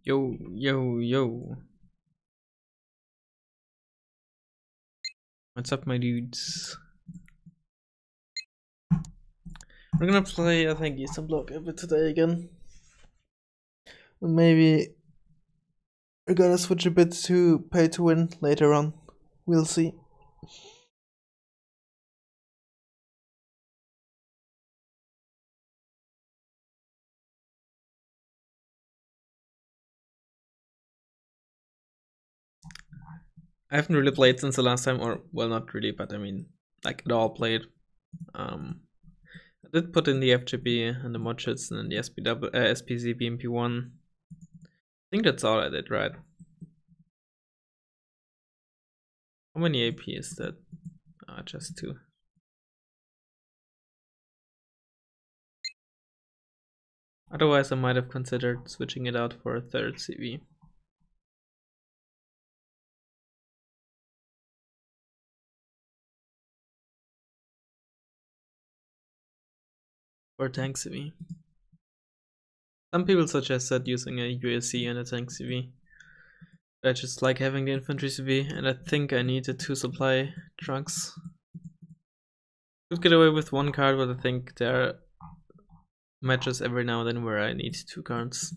Yo, yo, yo. What's up, my dudes? We're gonna play, I think, Eastern Bloc a bit today again. And maybe we're gonna switch a bit to pay to win later on. We'll see. I haven't really played since the last time, or, well, not really, but I mean, like, it all played. I did put in the FGB and the modchits and then the SPZ BMP1. I think that's all I did, right? How many AP is that? Just 2. Otherwise, I might have considered switching it out for a 3rd CV. Or tank CV. Some people suggested using a UAC and a tank CV. I just like having the infantry CV, and I think I needed 2 supply trunks. Could get away with 1 card, but I think there are matches every now and then where I need 2 cards.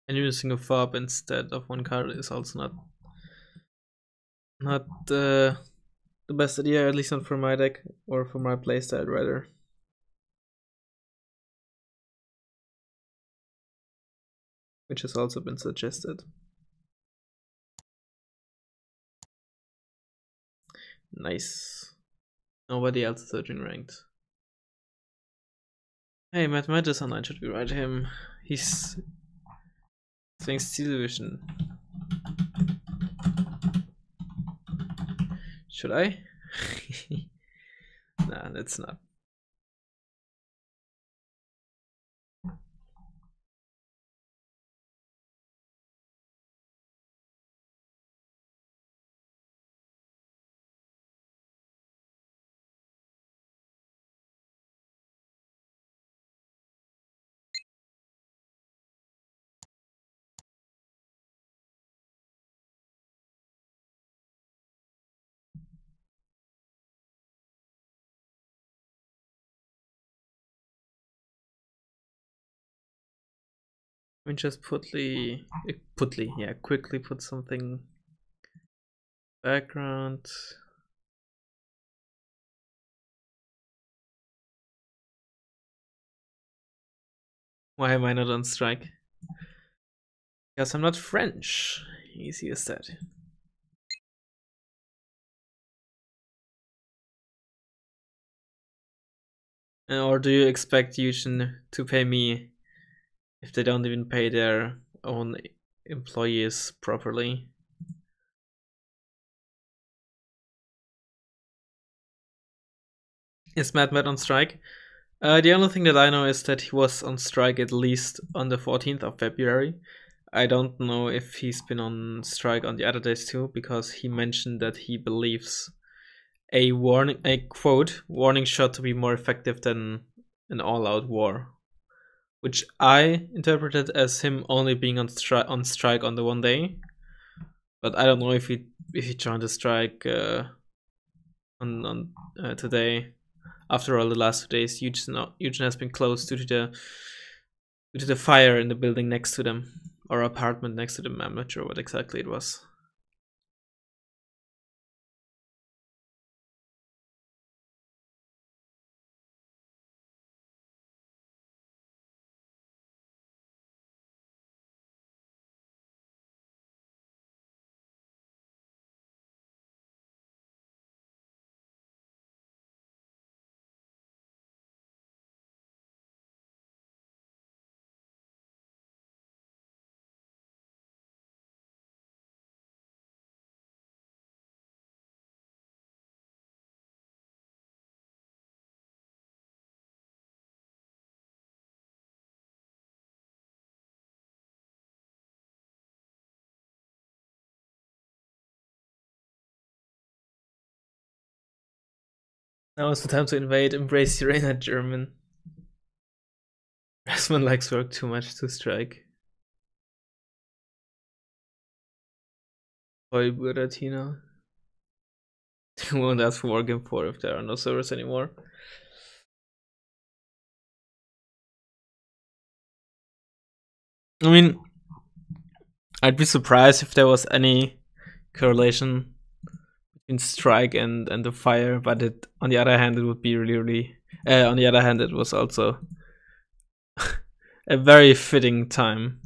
And using a fob instead of 1 card is also not the best idea, at least not for my deck or for my playstyle rather. Which has also been suggested. Nice. Nobody else is searching ranked. Hey, Mathematics Online, should we write him? He's playing Steel Division. Should I? Nah, that's not. I mean, just quickly put something background. Why am I not on strike? Because I'm not French. Easy as that. Or do you expect Yushin to pay me if they don't even pay their own employees properly? Is Mad on strike? The only thing that I know is that he was on strike at least on the 14th of February. I don't know if he's been on strike on the other days too, because he mentioned that he believes a quote warning shot to be more effective than an all-out war, which I interpreted as him only being on strike on the one day. But I don't know if he joined the strike on today. After all, the last 2 days, Eugene has been closed due to the fire in the building next to them, or apartment next to them. I'm not sure what exactly it was. Now is the time to invade. Embrace Irena, German. Rasman likes work too much to strike. Boy, Buratina. You won't ask for Wargame 4 if there are no servers anymore. I mean, I'd be surprised if there was any correlation between strike and the fire, but it, on the other hand, it would be really on the other hand, it was also a very fitting time.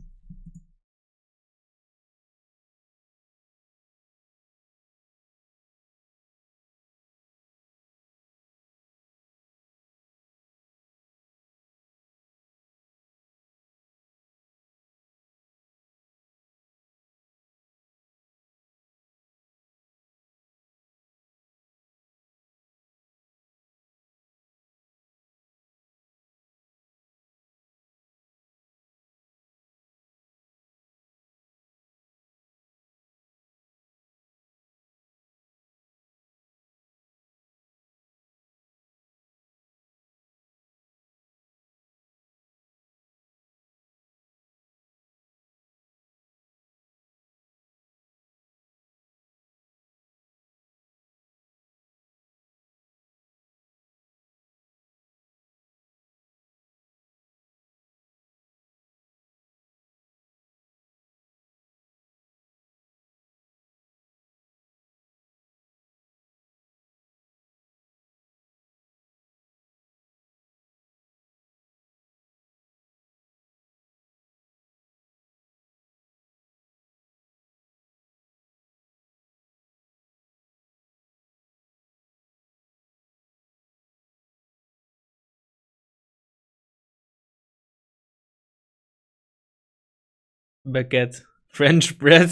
Baguette, French bread.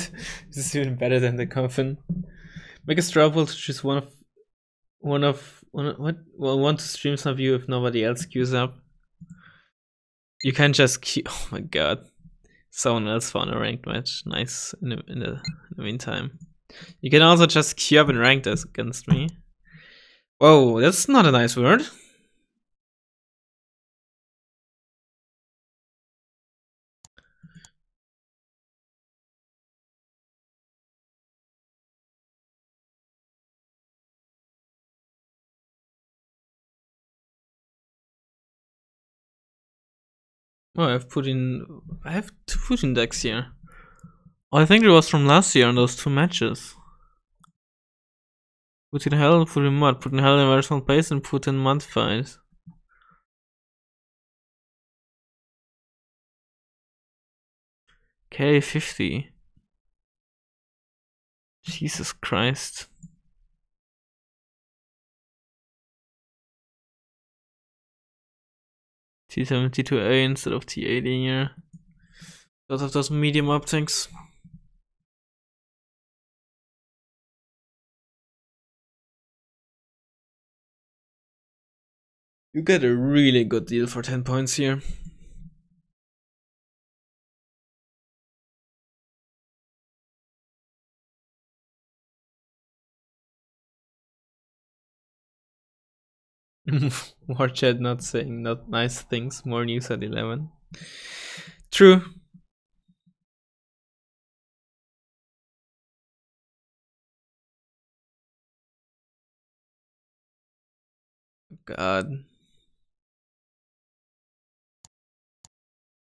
This is even better than the coffin. Make a straw poll to choose one to stream some view if nobody else queues up. You can just queue. Oh my god, someone else found a ranked match. Nice. In the meantime, you can also just queue up and rank this against me. Whoa, that's not a nice word. Oh, I have two Putin decks here. Oh, I think it was from last year on those two matches. Putin Hell, Putin Mud, Putin Hell in vertical place, and Putin Mud fight. K50. Jesus Christ. T72A instead of T80 here. Because of those medium optics. You get a really good deal for 10 points here. War chat not saying not nice things. More news at 11. True. God.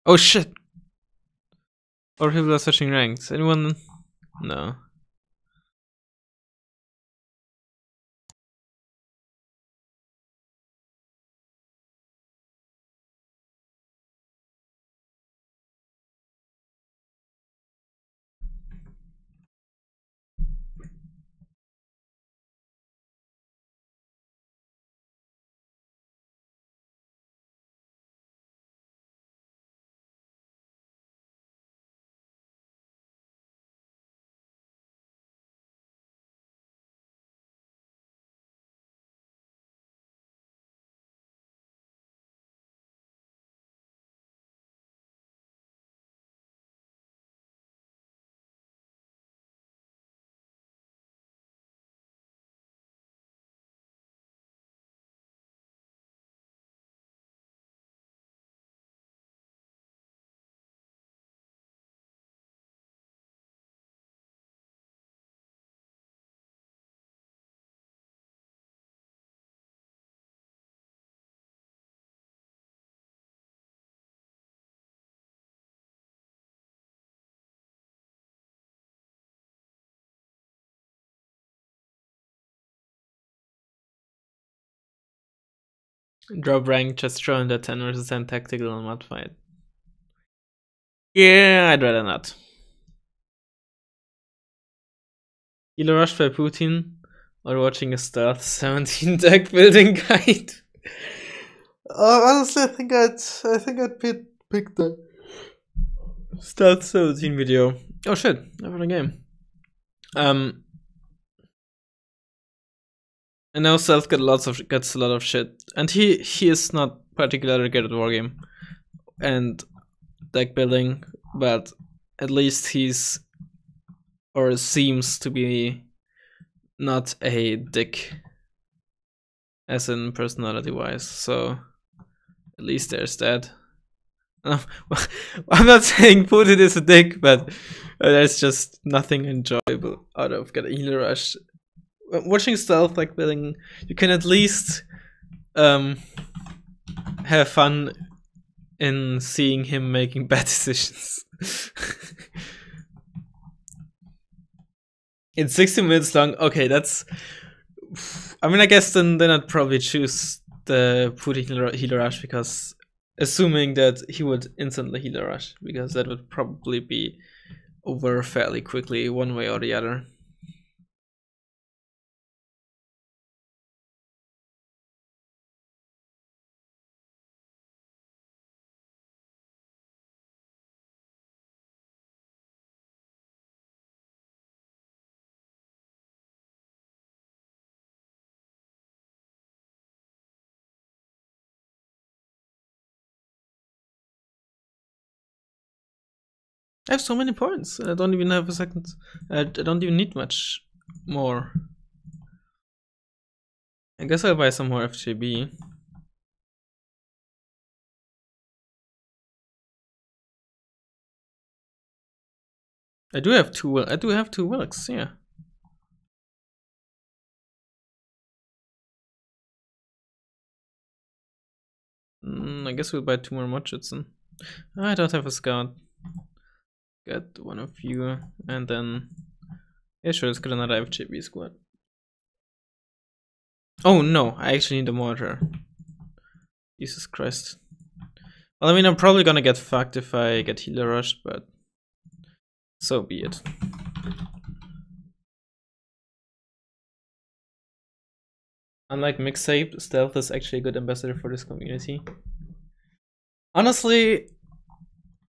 Oh shit. Or people are switching ranks. Anyone? No. Drop rank, just throw in the 10 versus 10 tactical and mod fight. Yeah, I'd rather not. Healer rush by Putin or watching a stealth 17 deck building guide. Honestly, I think I'd pick the stealth 17 video. Oh shit, I found a game. I know stealth gets a lot of shit, and he is not particularly good at Wargame and deck building, but at least he's or seems to be not a dick, as in personality wise. So at least there's that. I'm not saying Putin is a dick, but there's just nothing enjoyable out of getting a healer rush. Watching stealth like building, you can at least have fun in seeing him making bad decisions. It's 60 minutes long. Okay, that's. I mean, I guess then I'd probably choose the Putin healer rush, because assuming that he would instantly healer rush, because that would probably be over fairly quickly, one way or the other. I have so many points. I don't even have a second. I don't even need much more. I guess I'll buy some more FJB. I do have two Wilks, yeah. I guess we'll buy 2 more Mochitsen. I don't have a scout. Get one of you, and then yeah, sure, let's get another FJB squad. Oh no, I actually need a mortar. Jesus Christ. Well, I mean, I'm probably gonna get fucked if I get healer rushed, but so be it. Unlike Mixtape, stealth is actually a good ambassador for this community. Honestly,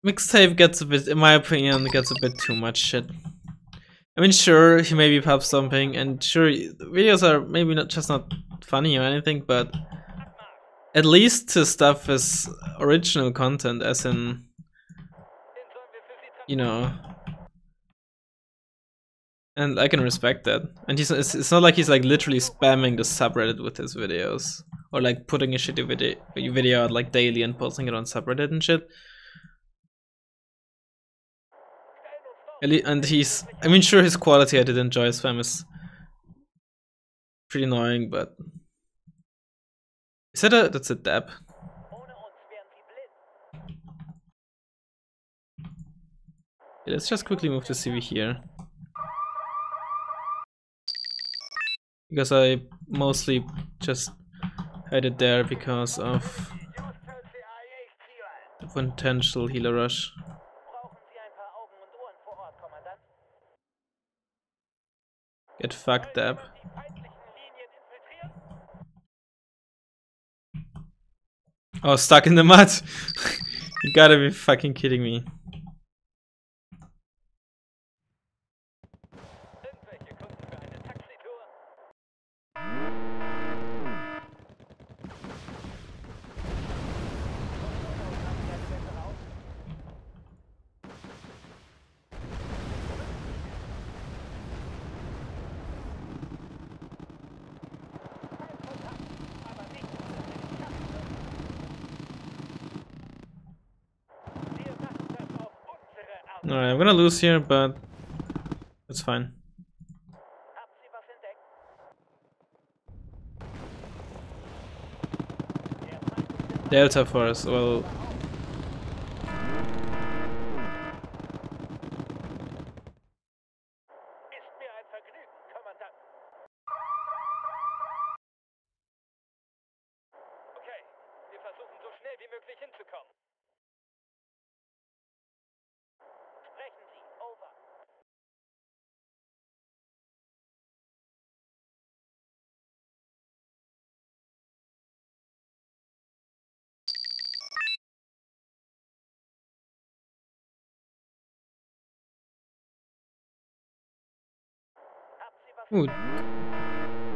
Mixtape gets a bit, in my opinion, gets a bit too much shit. I mean, sure, he maybe pops something, and sure, the videos are maybe not funny or anything, but at least his stuff is original content, as in, you know, and I can respect that. And it's not like he's like literally spamming the subreddit with his videos, or like putting a shitty video out like daily and posting it on subreddit and shit. And I mean, sure, his quality I did enjoy. Spam is pretty annoying, but that's a dab. Yeah, let's just quickly move to CV here, because I mostly just had it there because of the potential healer rush. Get fucked up. Oh, stuck in the mud. You gotta be fucking kidding me. Alright, I'm gonna lose here, but it's fine. Delta Force, well... wie möglich hinzukommen. Sprechen Sie, over. Haben Sie was? Ooh,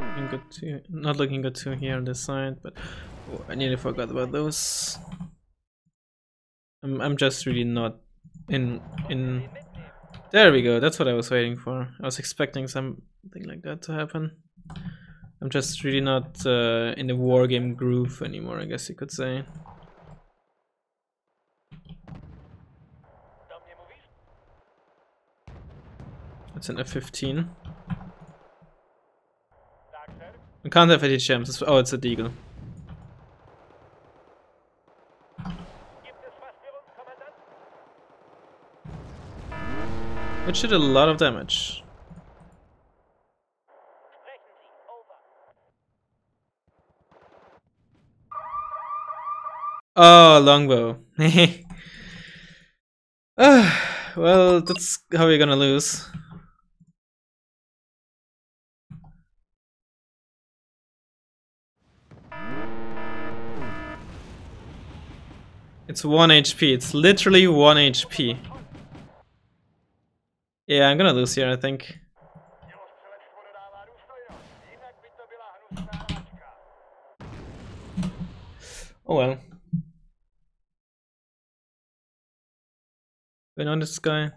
looking good too. Not looking good too here on this side, but oh, I nearly forgot about those. I'm just really not in. There we go. That's what I was waiting for. I was expecting something like that to happen. I'm just really not in the wargame groove anymore, I guess you could say. It's an F15. We can't have any gems. Oh, it's a deagle. Which did a lot of damage. Oh, longbow. Well, that's how we're gonna lose. It's 1 HP. It's literally 1 HP. Yeah, I'm gonna lose here, I think. Oh well. Win on this guy.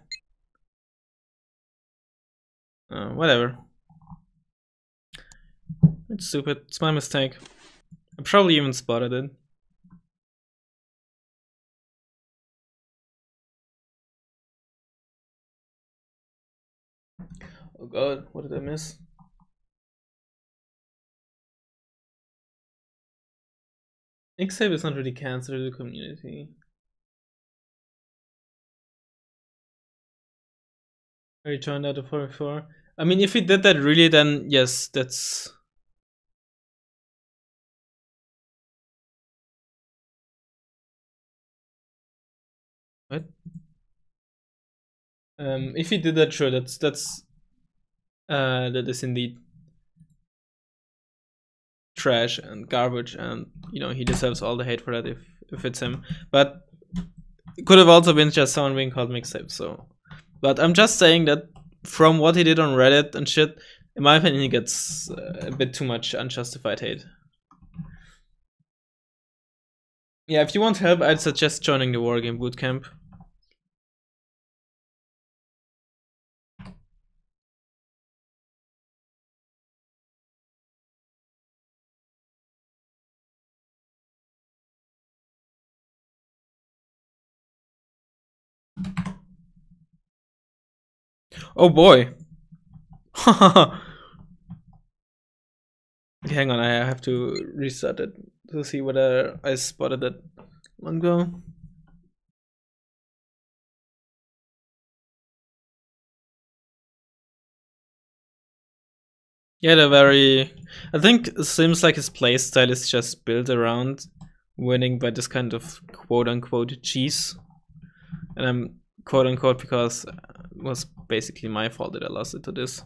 Whatever. It's stupid. It's my mistake. I probably even spotted it. Oh god, what did I miss? X-Save is not really cancer to the community. I returned out of 44. I mean, if he did that really, then yes, that's... What? If he did that, sure, that is indeed trash and garbage, and you know he deserves all the hate for that if it's him. But it could have also been just someone being called mixtape. So, but I'm just saying that from what he did on Reddit and shit, in my opinion, he gets a bit too much unjustified hate. Yeah, if you want help, I'd suggest joining the Wargame Bootcamp. Oh boy. Okay, hang on, I have to restart it to see whether I spotted it long ago. Yeah, they're very... I think it seems like his playstyle is just built around winning by this kind of quote-unquote cheese. And I'm quote-unquote because it was basically my fault that I lost it to this.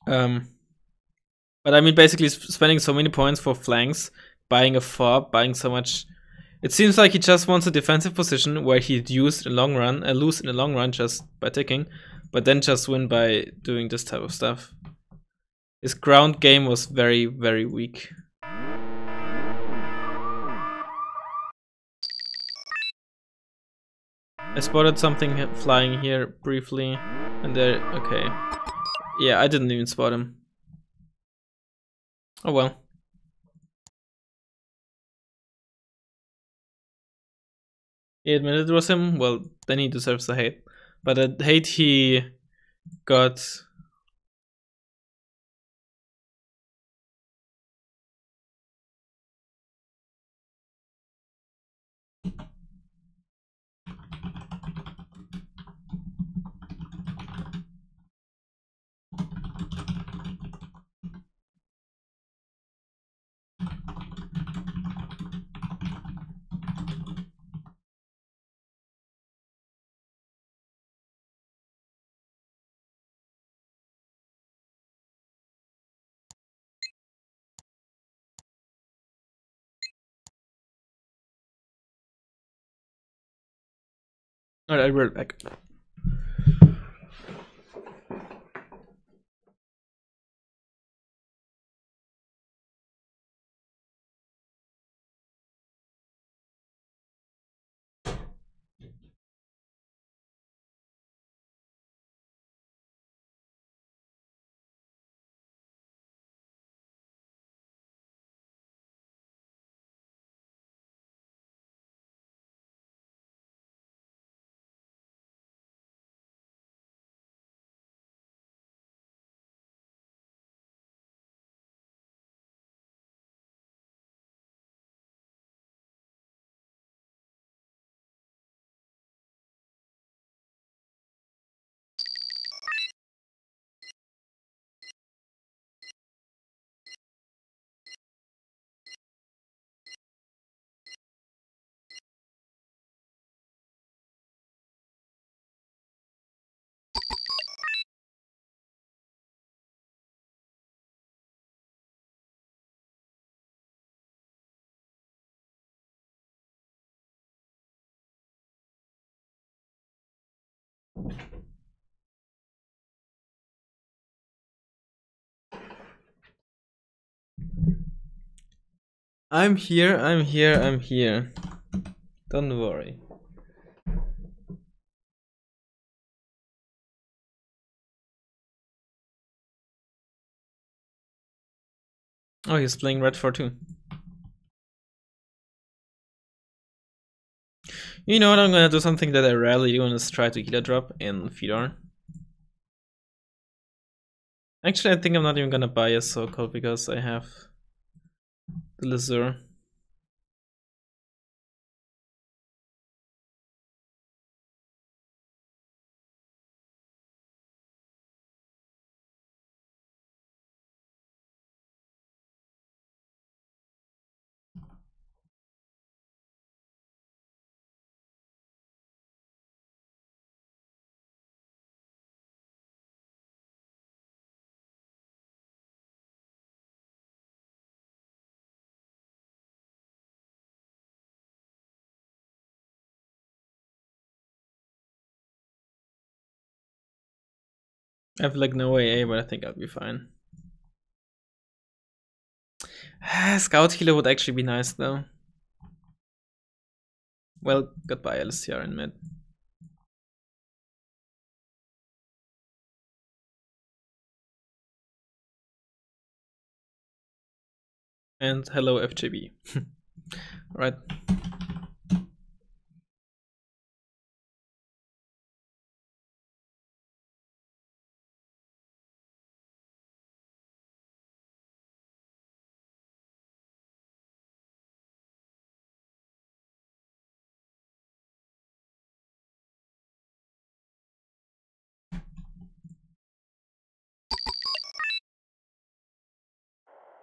But I mean, basically spending so many points for flanks, buying a fob, buying so much... It seems like he just wants a defensive position where he'd use in the long run, and lose in the long run just by ticking, but then just win by doing this type of stuff. His ground game was very, very weak. I spotted something flying here briefly, and there... Okay. Yeah, I didn't even spot him. Oh well. He admitted it was him, well, then he deserves the hate. But the hate he got... Alright, I'll be right back. I'm here. Don't worry. Oh, he's playing red 4-2. You know what, I'm gonna do something that I rarely do, and is try to killer drop in Fedor. Actually, I think I'm not even gonna buy a so-called because I have the Lazure. I have like no AA, but I think I'll be fine. Scout healer would actually be nice though. Well, goodbye LCR in mid. And hello FJB. Right.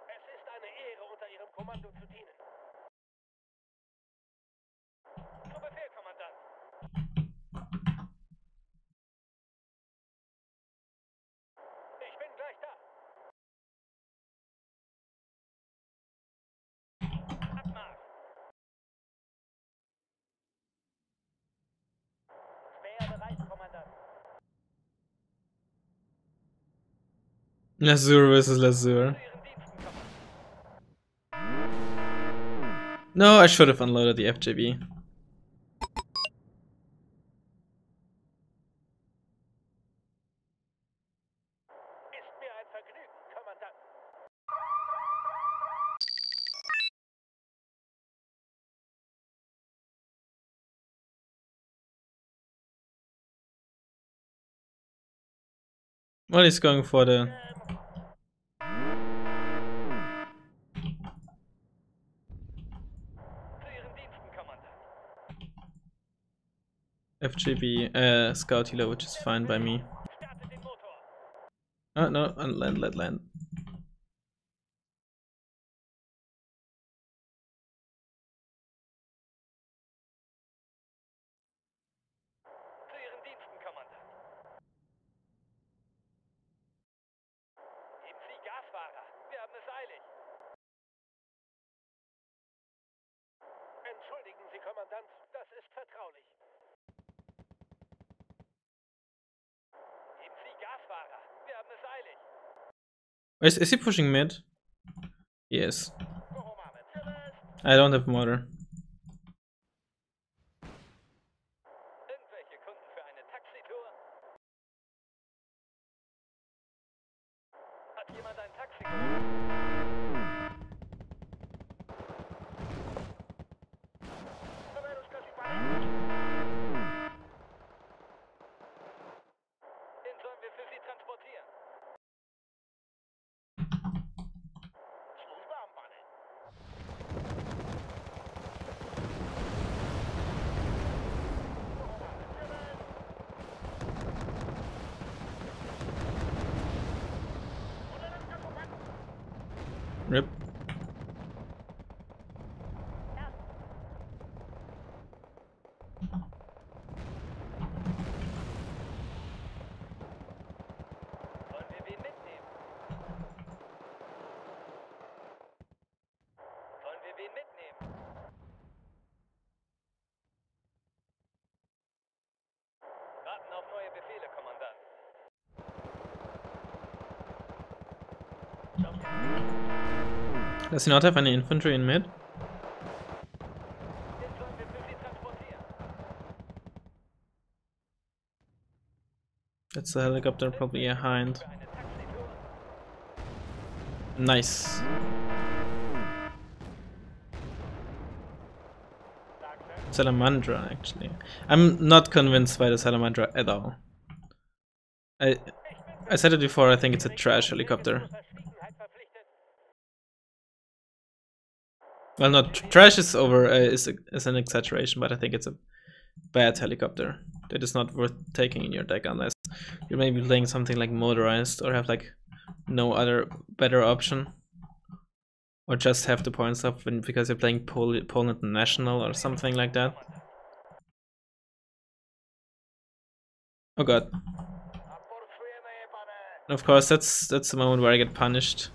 Es ist eine Ehre, unter Ihrem Kommando zu dienen. Zu Befehl, Kommandant. Ich bin gleich da. Abmarsch. Speer bereit, Kommandant. Lazure versus Lazure. Zu Ihren Diensten, Kommandant. No, I should have unloaded the FJB. Ist mir ein Vergnügen, Kommandant. Well, he's going for the Zu Ihren Diensten, Kommandant. FJB scout healer, which is fine by me. Starte den Motor. Oh no, unland, let land. Zu Ihren Diensten, Kommandant. Geben Sie Gas, Fahrer. Wir haben es eilig. Entschuldigen Sie, Kommandant. Das ist vertraulich. Fahrer. Wir haben es eilig. Is he pushing mid? Yes. I don't have motor. Irgendwelche Kunden für eine Taxitour? Hat jemand ein Taxi gerufen? Den sollen wir für Sie transportieren. Rip. Wollen wir wen mitnehmen? Sollen wir wen mitnehmen? Warten auf neue Befehle, Kommandant. Does he not have any infantry in mid? Den sollen wir für Sie transportieren. That's the helicopter probably behind. Für eine Taxitour? Nice. Salamandra, actually. I'm not convinced by the Salamandra at all. I said it before, I think it's a trash helicopter. Well, not trash is is an exaggeration, but I think it's a bad helicopter that is not worth taking in your deck unless you're maybe playing something like motorized or have like no other better option, or just have the points up because you're playing Poland National or something like that. Oh god. And of course that's the moment where I get punished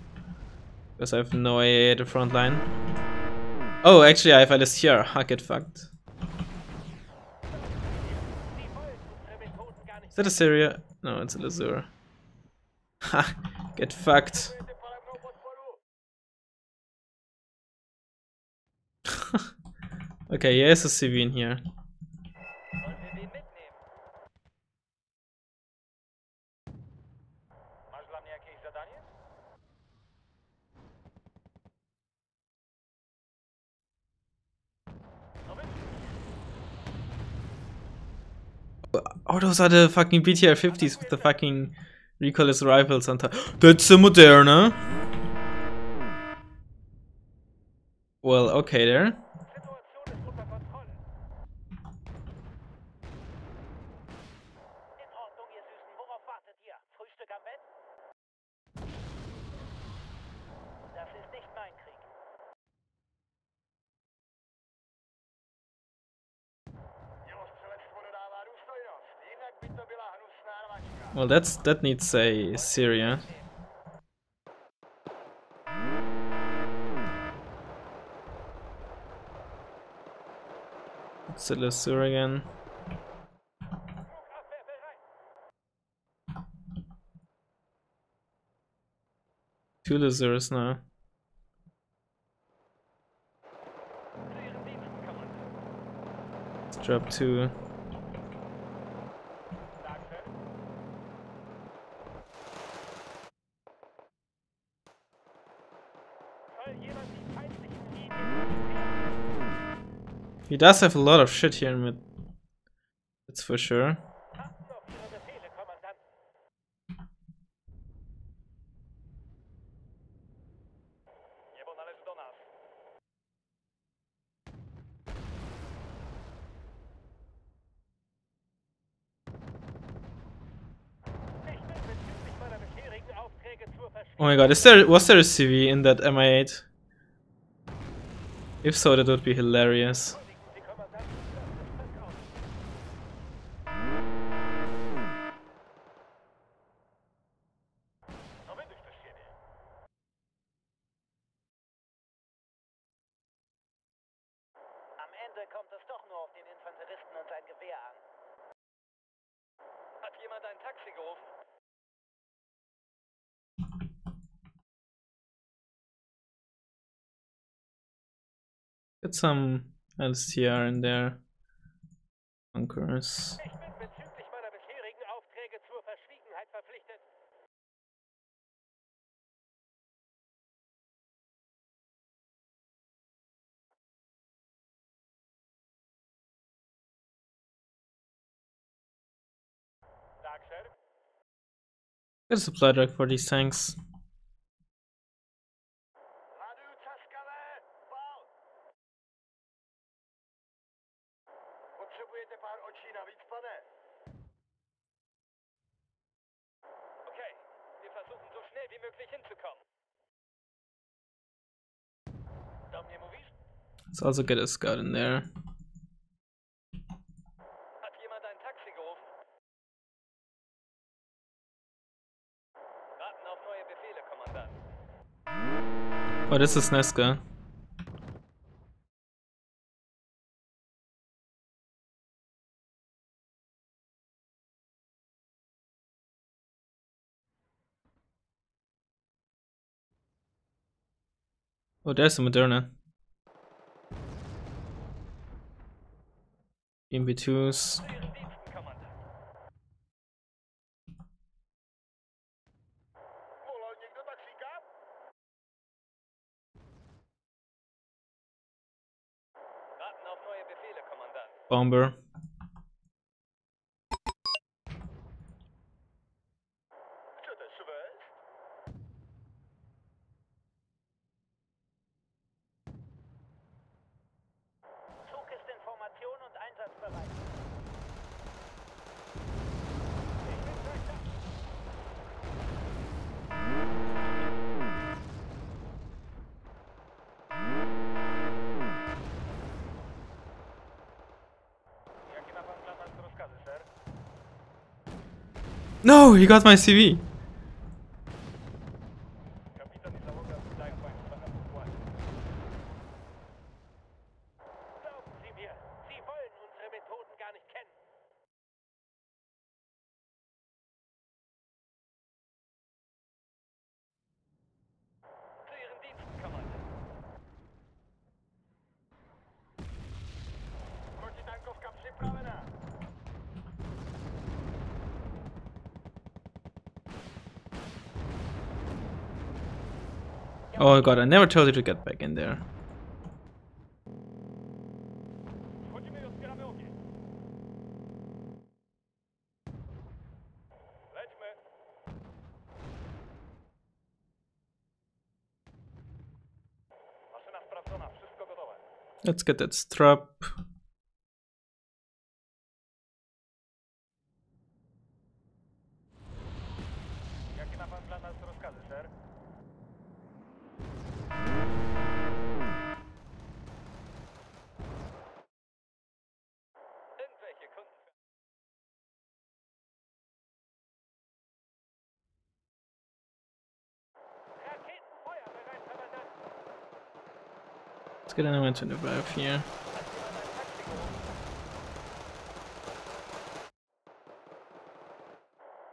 because I have no AA at the front line. Oh, actually I have LSTR. I get fucked. Is that a Syria? No, it's a Lazur. Ha! Get fucked. Okay, yes, a CV in here. Wollen wir wen mitnehmen? Masz dla mnie jakieś zadanie? Oh, those are the fucking BTR 50s with the fucking recoilless rifles on top. That's a Moderna. Well, okay there. Situation ist unter Kontrolle. In Ordnung, ihr Süßen. Worauf wartet ihr? Frühstück am Bett? Das ist nicht mein Krieg. Well, that needs a Syria. It's a Lazur again. Two Lazurs now. Let's drop two. He does have a lot of shit here in mid. That's for sure. Oh my god, was there a CV in that MI8? If so, that would be hilarious. Am Ende kommt es doch nur auf den Infanteristen und sein Gewehr an. Hat jemand ein Taxi gerufen? Get some LCR in there. Bunkers. Ich bin bezüglich meiner bisherigen Aufträge zur Verschwiegenheit verpflichtet. Sag, Sir. Get a supply truck for these tanks. Potrzebujecie pár očí navíc, pane? Okay, wir versuchen so schnell wie möglich hinzukommen. Do mnie mówisz? Let's also get a scout in there. Hat jemand ein Taxi gerufen? Warten auf neue Befehle, Kommandant. Oh, this is Nesca. Oh, there's a Moderna. MB2s. Zu Ihren Diensten, Kommandant. Volal někdo taxíka? Warten auf neue Befehle, Kommandant. Bomber. Chcete svést? Zug ist in Formation und einsatzbereit. Ich bin gleich da. Jaki ma pan plan na rozkazy, sir? No, he got my CV. Kapitan i załoga wydają państwa na pokładzie. Glauben Sie mir, Sie wollen unsere Methoden gar nicht kennen. Zu Ihren Diensten, Kommandant. Protitankowka przyprawiona. Oh god, I never told you to get back in there. Wchodzimy i otwieramy ogień. Lećmy. Maszyna sprawdzona, wszystko gotowe. Let's get that strap. Jaki ma pan plan na rozkazy, sir? Irgendwelche Kunden. Raketenfeuer bereit, Kommandant. Let's get an M25 here.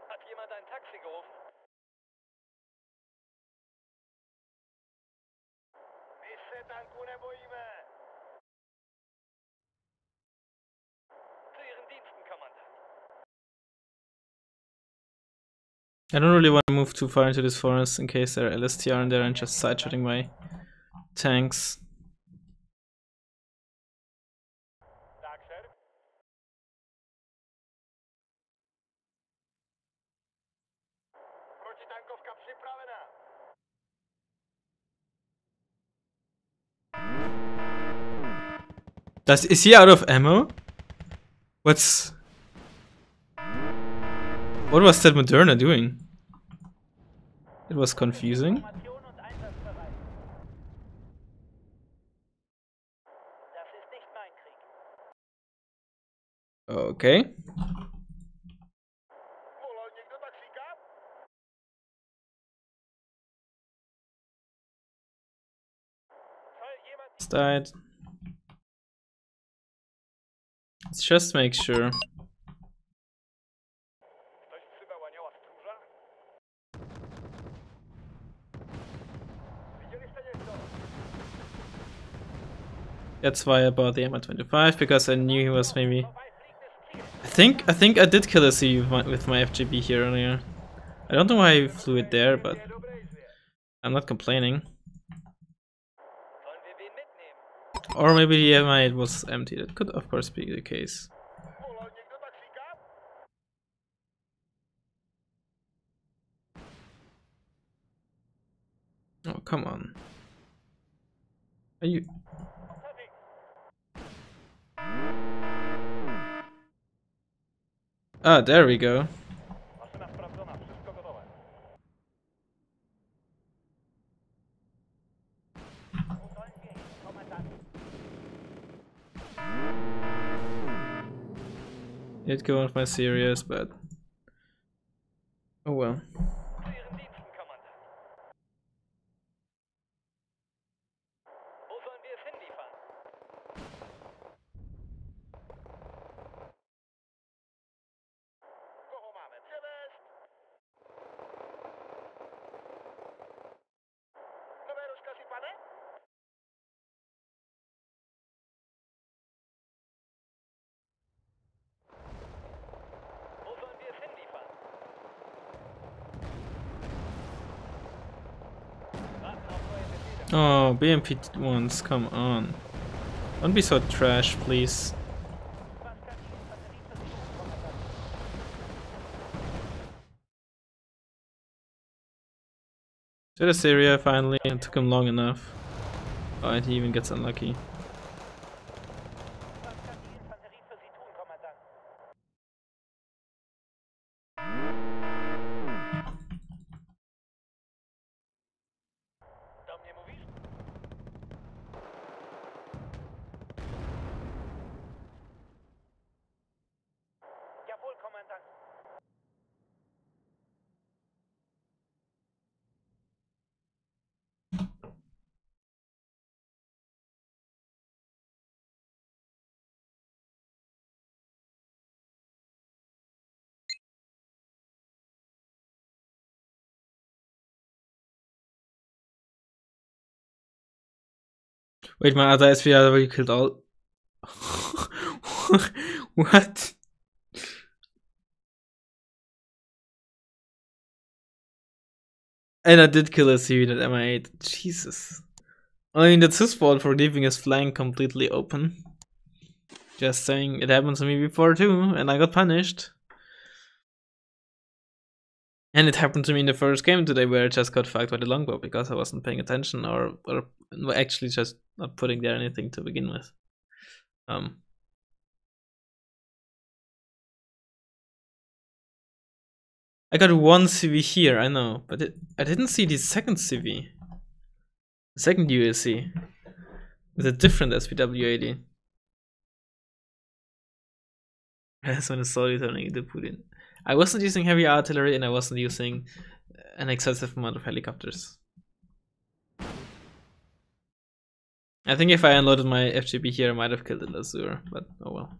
Hat jemand ein Taxi gerufen? My se tanku nebojíme. Zu Ihren Diensten, Kommandant. I don't really want to move too far into this forest in case there are LSTR in there and just side-shotting my tanks. Tak, sir. Protitankowka przyprawiona. Is he out of ammo? What was that Moderna doing? It was confusing. Formation und einsatzbereit. Das ist nicht mein Krieg. Okay. Volal někdo taxíka? Soll jemand It's died. Let's just make sure. Ktoś wzywał anioła stróża? Widzieliście nieco? That's why I bought the MI25, because I knew he was maybe. I think I did kill a CV with my FGB here earlier. I don't know why I flew it there, but I'm not complaining. Or maybe the MI was empty. That could of course be the case. Oh, come on. Are you... Ah, there we go. Did go off my serious, but... Oh well. Oh, BMP ones, come on. Don't be so trash, please. To this area finally, it took him long enough. Oh, and he even gets unlucky. Wait, my other SVR already killed all. What? And I did kill a CV at MI8. Jesus. I mean, that's his fault for leaving his flank completely open. Just saying, it happened to me before too, and I got punished. And it happened to me in the first game today, where I just got fucked by the longbow because I wasn't paying attention, or actually just not putting there anything to begin with. I got one CV here, I know, but I didn't see the second CV. The second UAC. With a different SPW80. That's when I saw you turning into Putin. I wasn't using heavy artillery and I wasn't using an excessive amount of helicopters. I think if I unloaded my FGB here, I might have killed the Lazur, but oh well.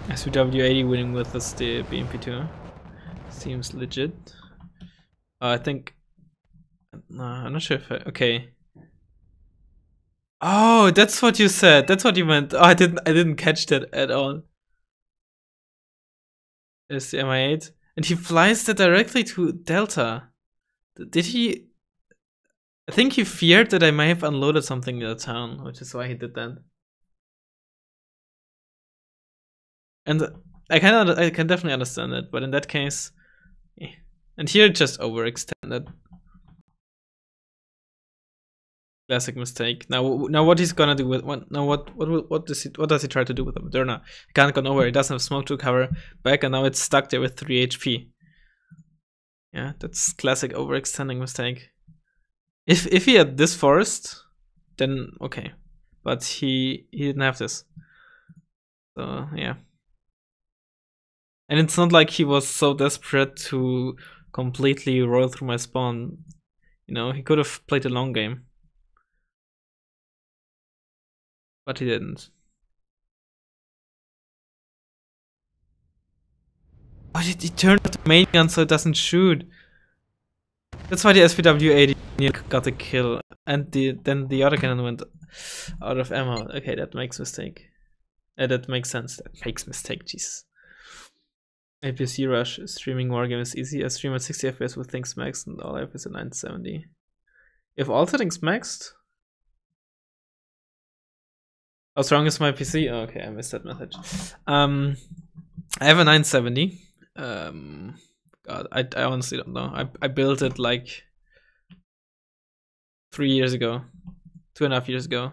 SPW80 winning with us the BMP2. Seems legit. I think... No, I'm not sure if I... Okay. Oh, that's what you said. That's what you meant. Oh, I didn't catch that at all. There's the Mi-8. And he flies that directly to Delta. Did he... I think he feared that I might have unloaded something in the town, which is why he did that. And I can definitely understand it, but in that case... And here it just overextended. Classic mistake. Now what he's gonna do with what does he try to do with the Moderna? He can't go nowhere. He doesn't have smoke to cover back, and now it's stuck there with 3 HP. Yeah, that's classic overextending mistake. If he had this forest, then okay, but he didn't have this. So yeah, and it's not like he was so desperate to completely roll through my spawn. You know, he could have played a long game. But he didn't. Oh, he turned the main gun so it doesn't shoot. That's why the SPW 80 got the kill, and then the other cannon went out of ammo. Okay, that makes mistake. That makes sense. That makes mistake. Jeez. APC rush streaming Wargame is easy. I stream at 60 FPS with things maxed and all FPS at 970. If all settings maxed? How strong is my PC? Oh, okay, I missed that message. I have a 970. God, I honestly don't know. I built it like 3 years ago, 2.5 years ago,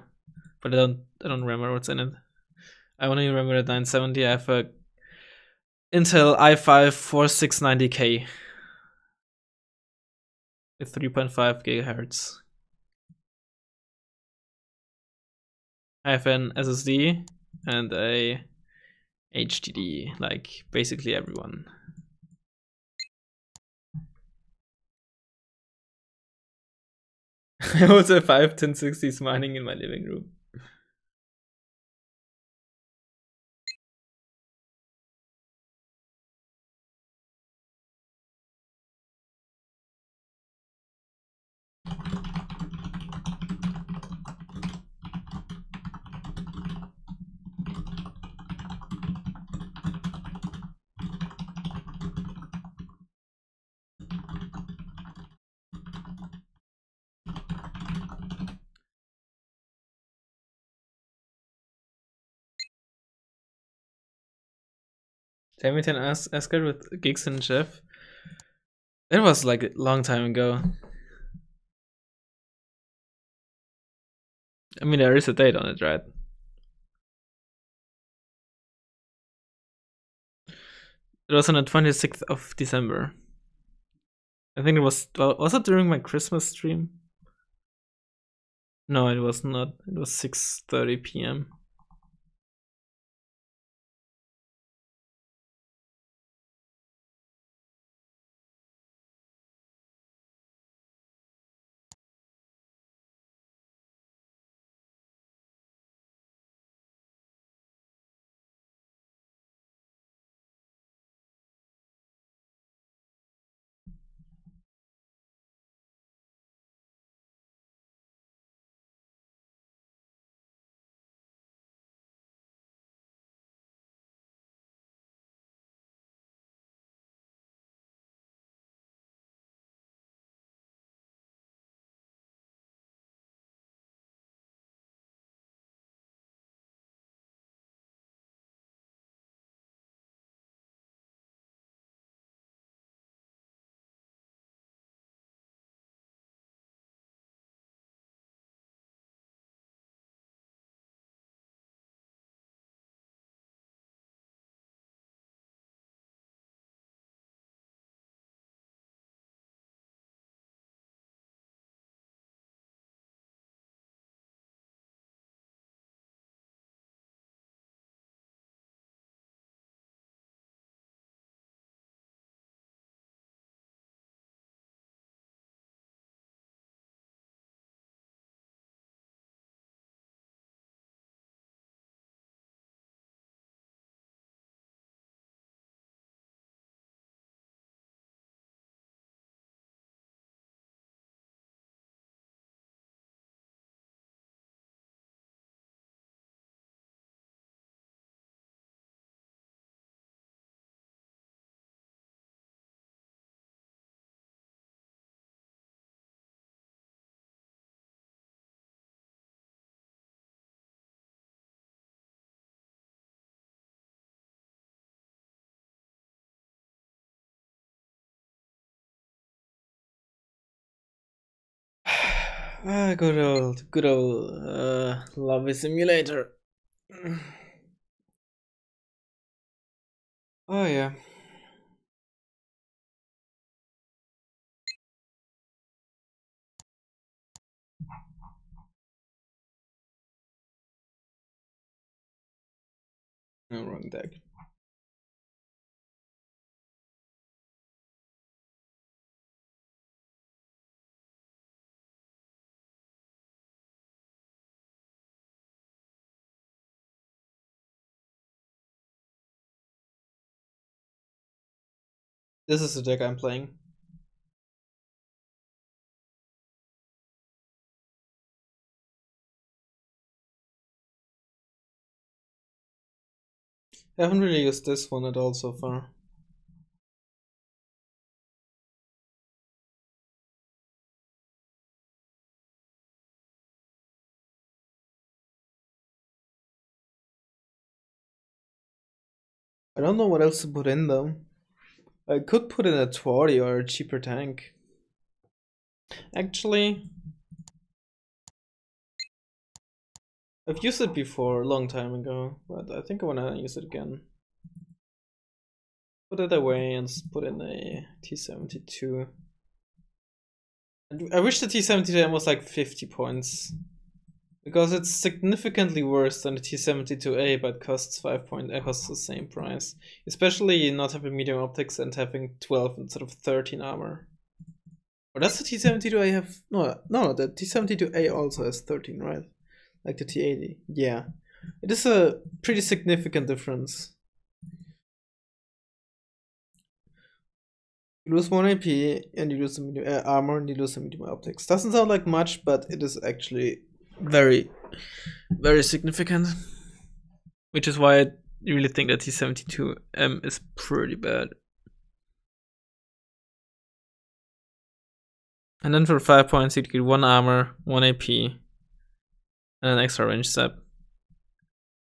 but I don't remember what's in it. I only remember the 970. I have a Intel i5 4690K with 3.5 gigahertz. I have an SSD and a HDD, like basically everyone. I also have 5 1060s mining in my living room. Hamilton Asgard with Gigs and Jeff. It was like a long time ago. I mean, there is a date on it, right? It was on the 26th of December. I think it was. Was it during my Christmas stream? No, it was not. It was 6:30 p.m. Good old Lobby Simulator. Oh yeah. No, wrong deck. This is the deck I'm playing. I haven't really used this one at all so far. I don't know what else to put in though. I could put in a 20 or a cheaper tank. Actually, I've used it before a long time ago, but I think I wanna use it again. Put it away and put in a T72. I wish the T72M was like 50 points. Because it's significantly worse than the T72A, but costs 5 points, costs the same price. Especially not having medium optics and having 12 instead of 13 armor. Or does the T72A have... No, the T72A also has 13, right? Like the T80. Yeah. It is a pretty significant difference. You lose 1 AP and you lose the medium armor and you lose the medium optics. Doesn't sound like much, but it is actually very, very significant. Which is why I really think that T72M is pretty bad. And then for 5 points, you'd get 1 armor, 1 AP, and an extra range step,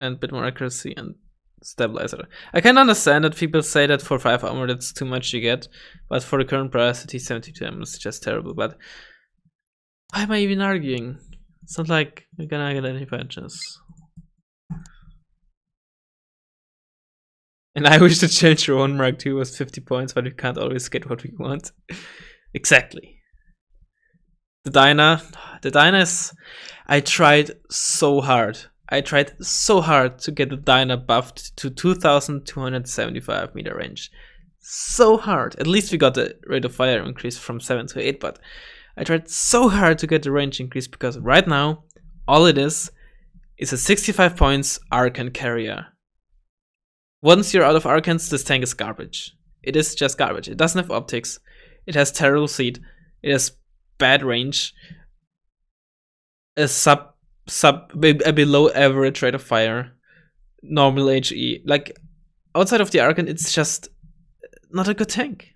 and a bit more accuracy and stabilizer. I can understand that people say that for 5 armor that's too much you get, but for the current price, the T72M is just terrible. But why am I even arguing? It's not like you're gonna get any patches. And I wish the Changer 1 Mark II was 50 points, but we can't always get what we want. Exactly. The Dyna is... I tried so hard to get the Dyna buffed to 2275 meter range. So hard. At least we got the rate of fire increase from 7 to 8, but I tried so hard to get the range increase because right now, all it is a 65 points Arcan carrier. Once you're out of Arcans, this tank is garbage. It is just garbage. It doesn't have optics. It has terrible seed. It has bad range. A below average rate of fire. Normal HE. Like, outside of the Arcan, it's just not a good tank.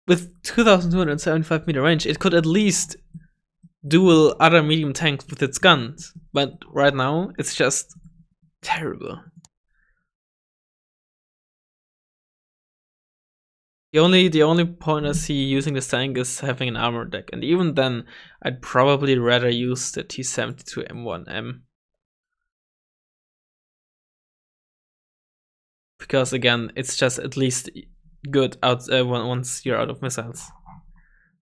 With 2275 meter range, it could at least duel other medium tanks with its guns. But right now, it's just terrible. The only point I see using this tank is having an armor deck, and even then, I'd probably rather use the T72M1M. Because again, it's just at least good once you're out of missiles.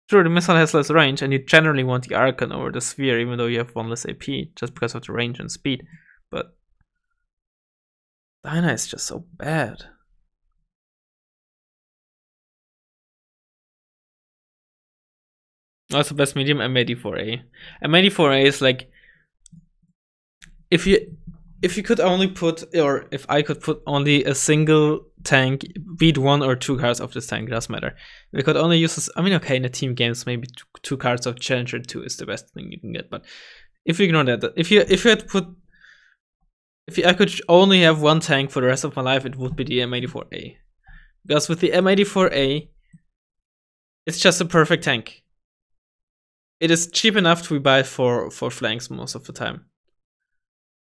Sure, the missile has less range, and you generally want the Archon over the Sphere, even though you have 1 less AP, just because of the range and speed. But Dyna is just so bad. Also, best medium M84A. M84A is like, if you could only put, or if I could put only a single tank, beat 1 or 2 cards of this tank, doesn't matter. We could only use this. I mean, okay, in the team games, maybe 2 cards of Challenger 2 is the best thing you can get. But if you ignore that, if I could only have 1 tank for the rest of my life, it would be the M84A. Because with the M84A, it's just a perfect tank. It is cheap enough to buy for flanks most of the time.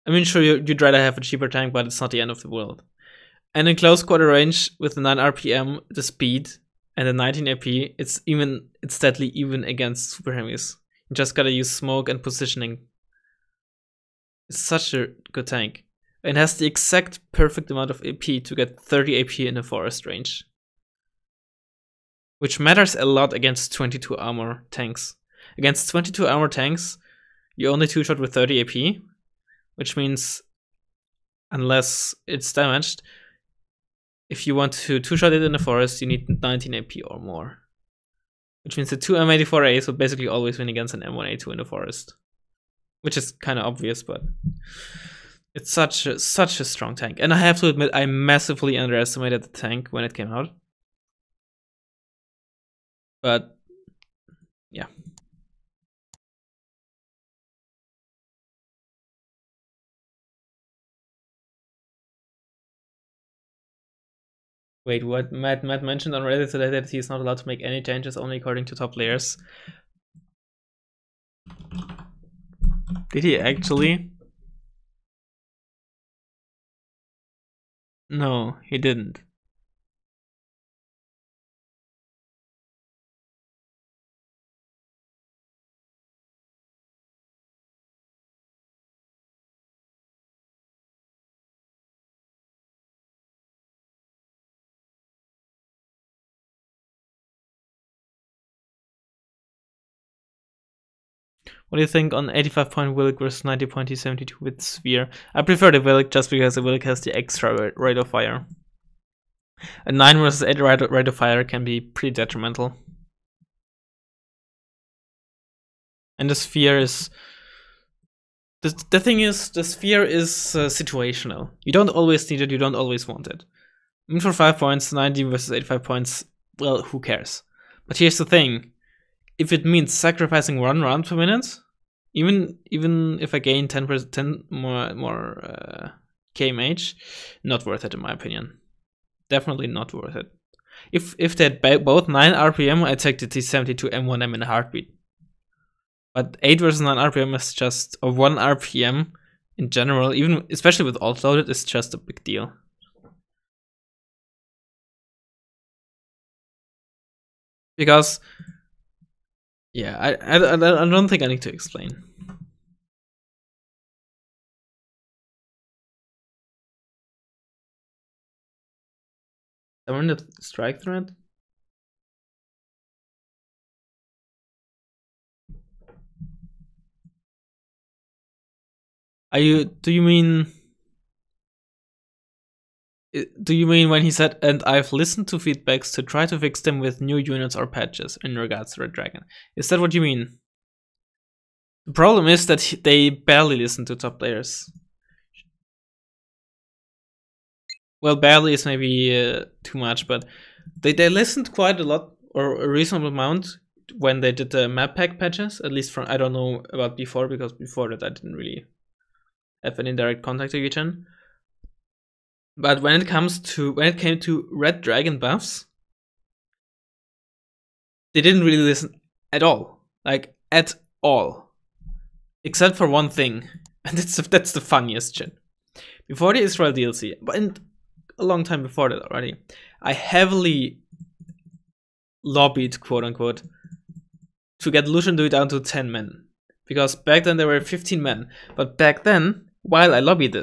I mean, sure, you'd rather have a cheaper tank, but it's not the end of the world. And in close quarter range, with the 9 RPM, the speed, and the 19 AP, it's deadly even against super heavies. You just gotta use smoke and positioning. It's such a good tank. And has the exact perfect amount of AP to get 30 AP in the forest range. Which matters a lot against 22 armor tanks. Against 22 armor tanks, you only 2-shot with 30 AP, which means, unless it's damaged, if you want to 2-shot it in the forest, you need 19 AP or more. Which means the 2 M84As will basically always win against an M1A2 in the forest. Which is kind of obvious, but it's such a strong tank. And I have to admit, I massively underestimated the tank when it came out. But, yeah. Wait, what? Matt mentioned on Reddit today that he's not allowed to make any changes, only according to top players. Did he actually? No, he didn't. What do you think on 85 point Wilk versus 90 point T72 with Sphere? I prefer the Wilk just because the Wilk has the extra rate of fire. A 9 versus 8 rate of fire can be pretty detrimental. And the Sphere is... The thing is, the Sphere is situational. You don't always need it, you don't always want it. I mean, for 5 points, 90 versus 85 points, well, who cares? But here's the thing. If it means sacrificing 1 round per minute, even if I gain 10% more KMH, not worth it in my opinion. Definitely not worth it. If they had both 9 RPM, I'd take the T72 M1M in a heartbeat. But 8 versus 9 RPM is just, or 1 RPM in general, even especially with alt loaded, is just a big deal. Because, yeah, I don't think I need to explain. Someone the strike threat? Do you mean when he said, and I've listened to feedbacks to try to fix them with new units or patches in regards to Red Dragon? Is that what you mean? The problem is that they barely listen to top players. Well, barely is maybe too much, but they listened quite a lot, or a reasonable amount, when they did the map pack patches, at least from, I don't know about before, because before that I didn't really have an indirect contact to Yuchen. But when it came to Red Dragon buffs, they didn't really listen at all. Like, at all. Except for one thing. And that's the funniest shit. Before the Israel DLC, but a long time before that already, I heavily lobbied, quote unquote, to get Lucian Dui down to 10 men. Because back then there were 15 men. But back then, while I lobbied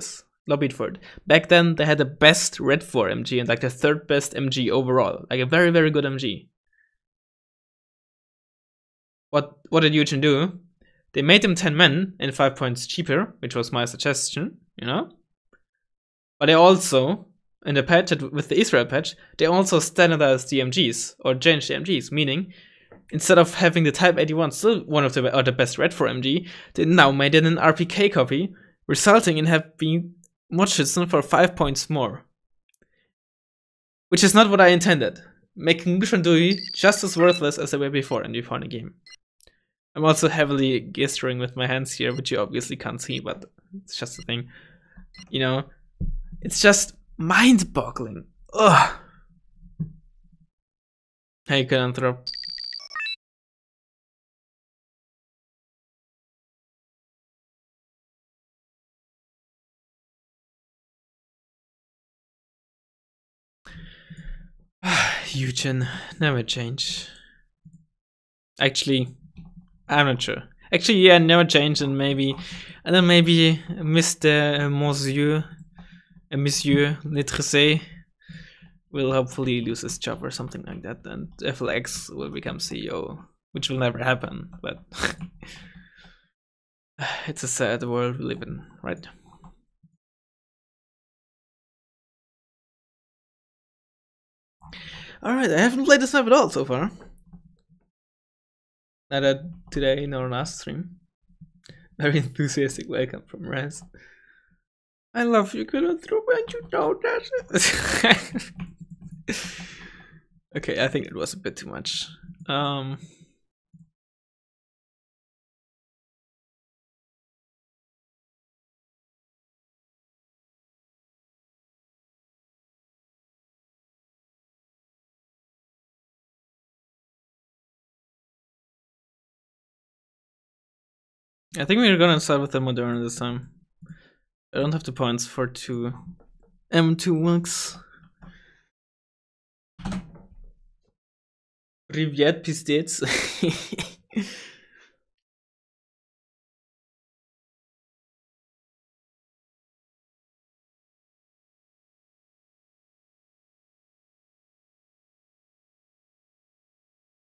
for it, back then they had the best Red 4 MG and like the 3rd best MG overall. Like a very, very good MG. What did Eugen do? They made them 10 men and 5 points cheaper, which was my suggestion, you know? But they also, in the patch, with the Israel patch, they also standardized the MGs, or changed the MGs, meaning instead of having the Type 81 still one of the best Red 4 MG, they now made it an RPK copy, resulting in having Mochitson for 5 points more. Which is not what I intended, making Lucian Dui just as worthless as they were before in the game. I'm also heavily gesturing with my hands here, which you obviously can't see, but it's just a thing. You know, it's just mind-boggling. Ugh. Hey, Cananthrop. Eugen, never change. Actually, I'm not sure. Actually, yeah, never change, and then maybe Mr. Monsieur Netrese will hopefully lose his job or something like that, and FLX will become CEO, which will never happen, but it's a sad world we live in, right? Alright, I haven't played this map at all so far. Neither today nor last stream. Very enthusiastic welcome from Raz. I love you, Philanthrope, and you know that. Okay, I think it was a bit too much. I think we're gonna start with the Moderna this time. I don't have the points for 2 M2 Max. Привет, пиздец.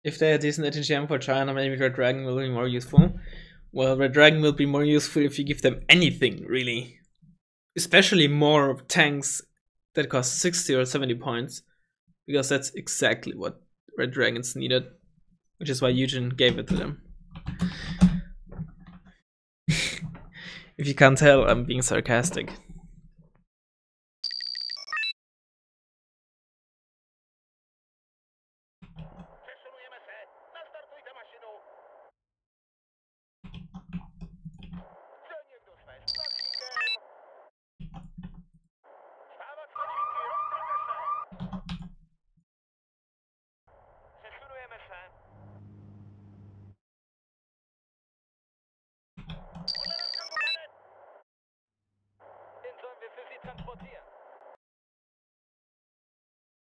If they had decent ATGM for China, maybe Red Dragon will be more useful. Well, Red Dragon will be more useful if you give them anything, really. Especially more tanks that cost 60 or 70 points. Because that's exactly what Red Dragons needed. Which is why Eugen gave it to them. If you can't tell, I'm being sarcastic.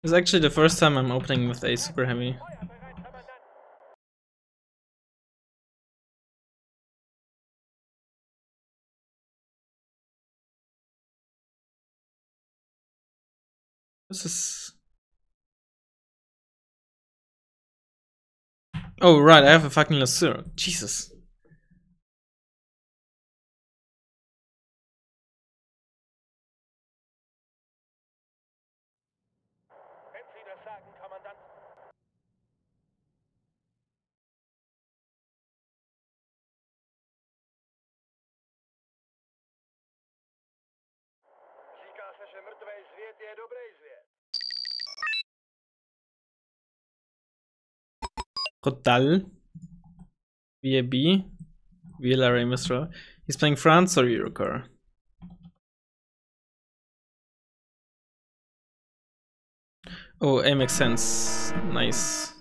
It's actually the first time I'm opening with a super heavy. This is... Oh right, I have a fucking Lasseur. Jesus. Rodal. VAB. VLRA Mistral. He's playing France or Eurocar? Oh, A makes sense. Nice.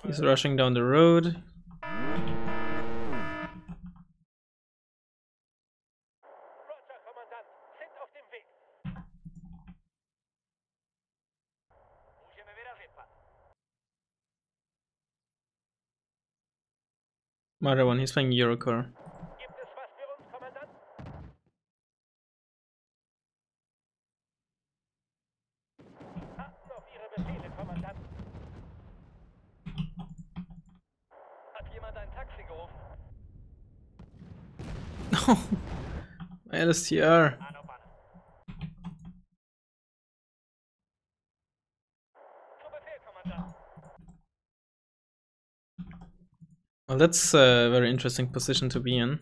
He's rushing down the road. Mother one, he's playing Eurocar. No, my LSTR. Well, that's a very interesting position to be in.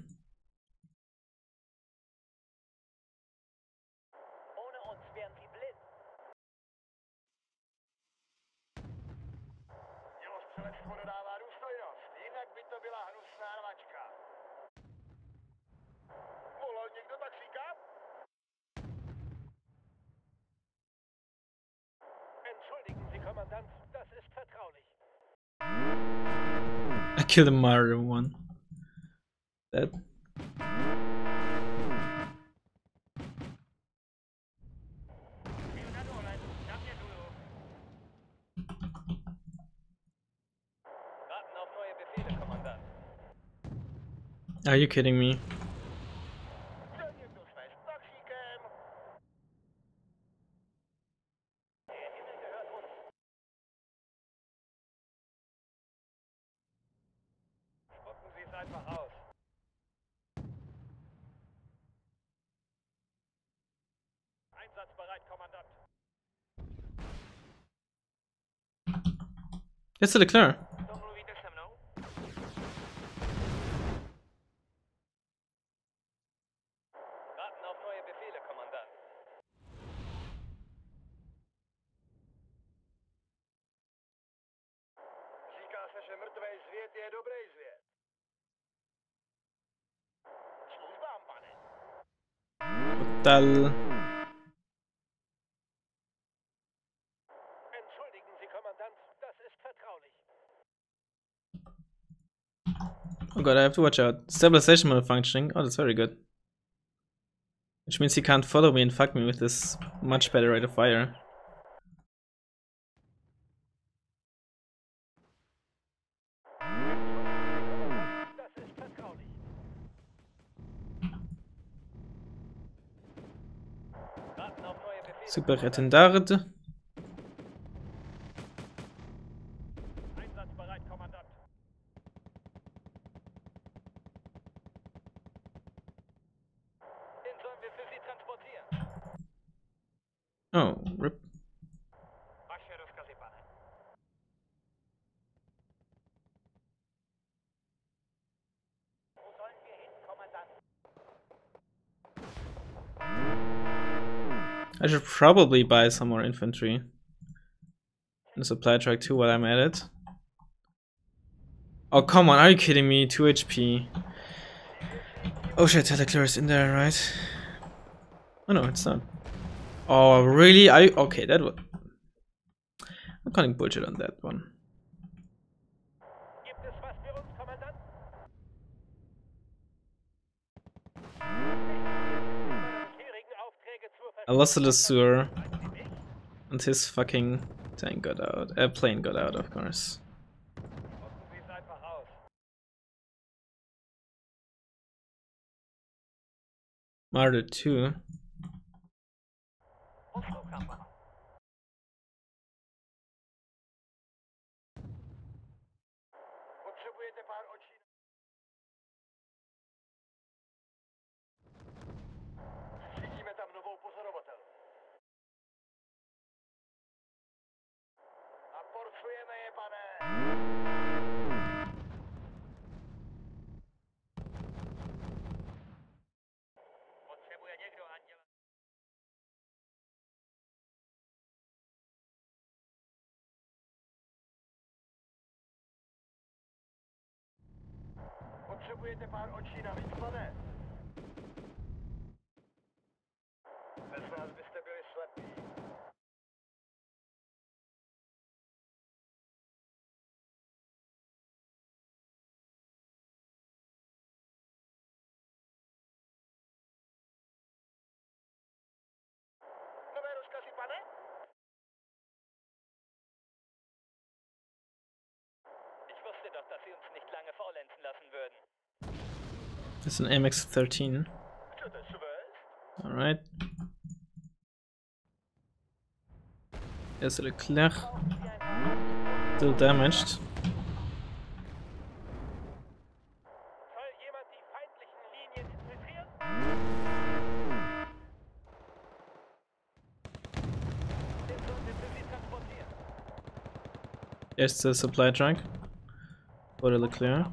I killed a Mario one. That. Are you kidding me? It's a declare. Tal. Oh god, I have to watch out. Stabilization malfunctioning. Oh, that's very good. Which means he can't follow me and fuck me with this much better rate of fire. Das ist vertraulich. Warten auf neue Befehle. Super Retendard. Einsatzbereit, Kommandant. Den sollen wir für Sie transportieren. Oh, rip. Vaše rozkazy, pane. Wo sollen wir hin, Kommandant? I should probably buy some more infantry. And a supply truck too while I'm at it. Oh, come on, are you kidding me? 2 HP. Oh shit, Teleclear is in there, right? Oh no, it's not. Oh, really? Are you okay? That was. I'm calling bullshit on that one. Gibt es was für uns, Kommandant? Bisherigen Aufträge zur I lost the sewer. And his fucking tank got out. Plane got out, of course. Drucken Sie es einfach aus. Martyr 2. Hochflugkammer. Potrzebujete pár očí. Vidíme tam novou pozorovatel. A porcujeme je, pane. Potřebuje někdo anděla. Potřebujete pár očí navíc, pane? Bez nás byste byli slepí. Nové rozkazy, pane? Ich wusste doch, dass Sie uns nicht lange faulenzen lassen würden. It's an MX-13. Kto to jest? Alright. There's Leclerc. Still damaged. Soll jemand die feindlichen Linien infiltrieren? Den sollen wir für Sie transportieren. There's the supply truck for the Leclerc,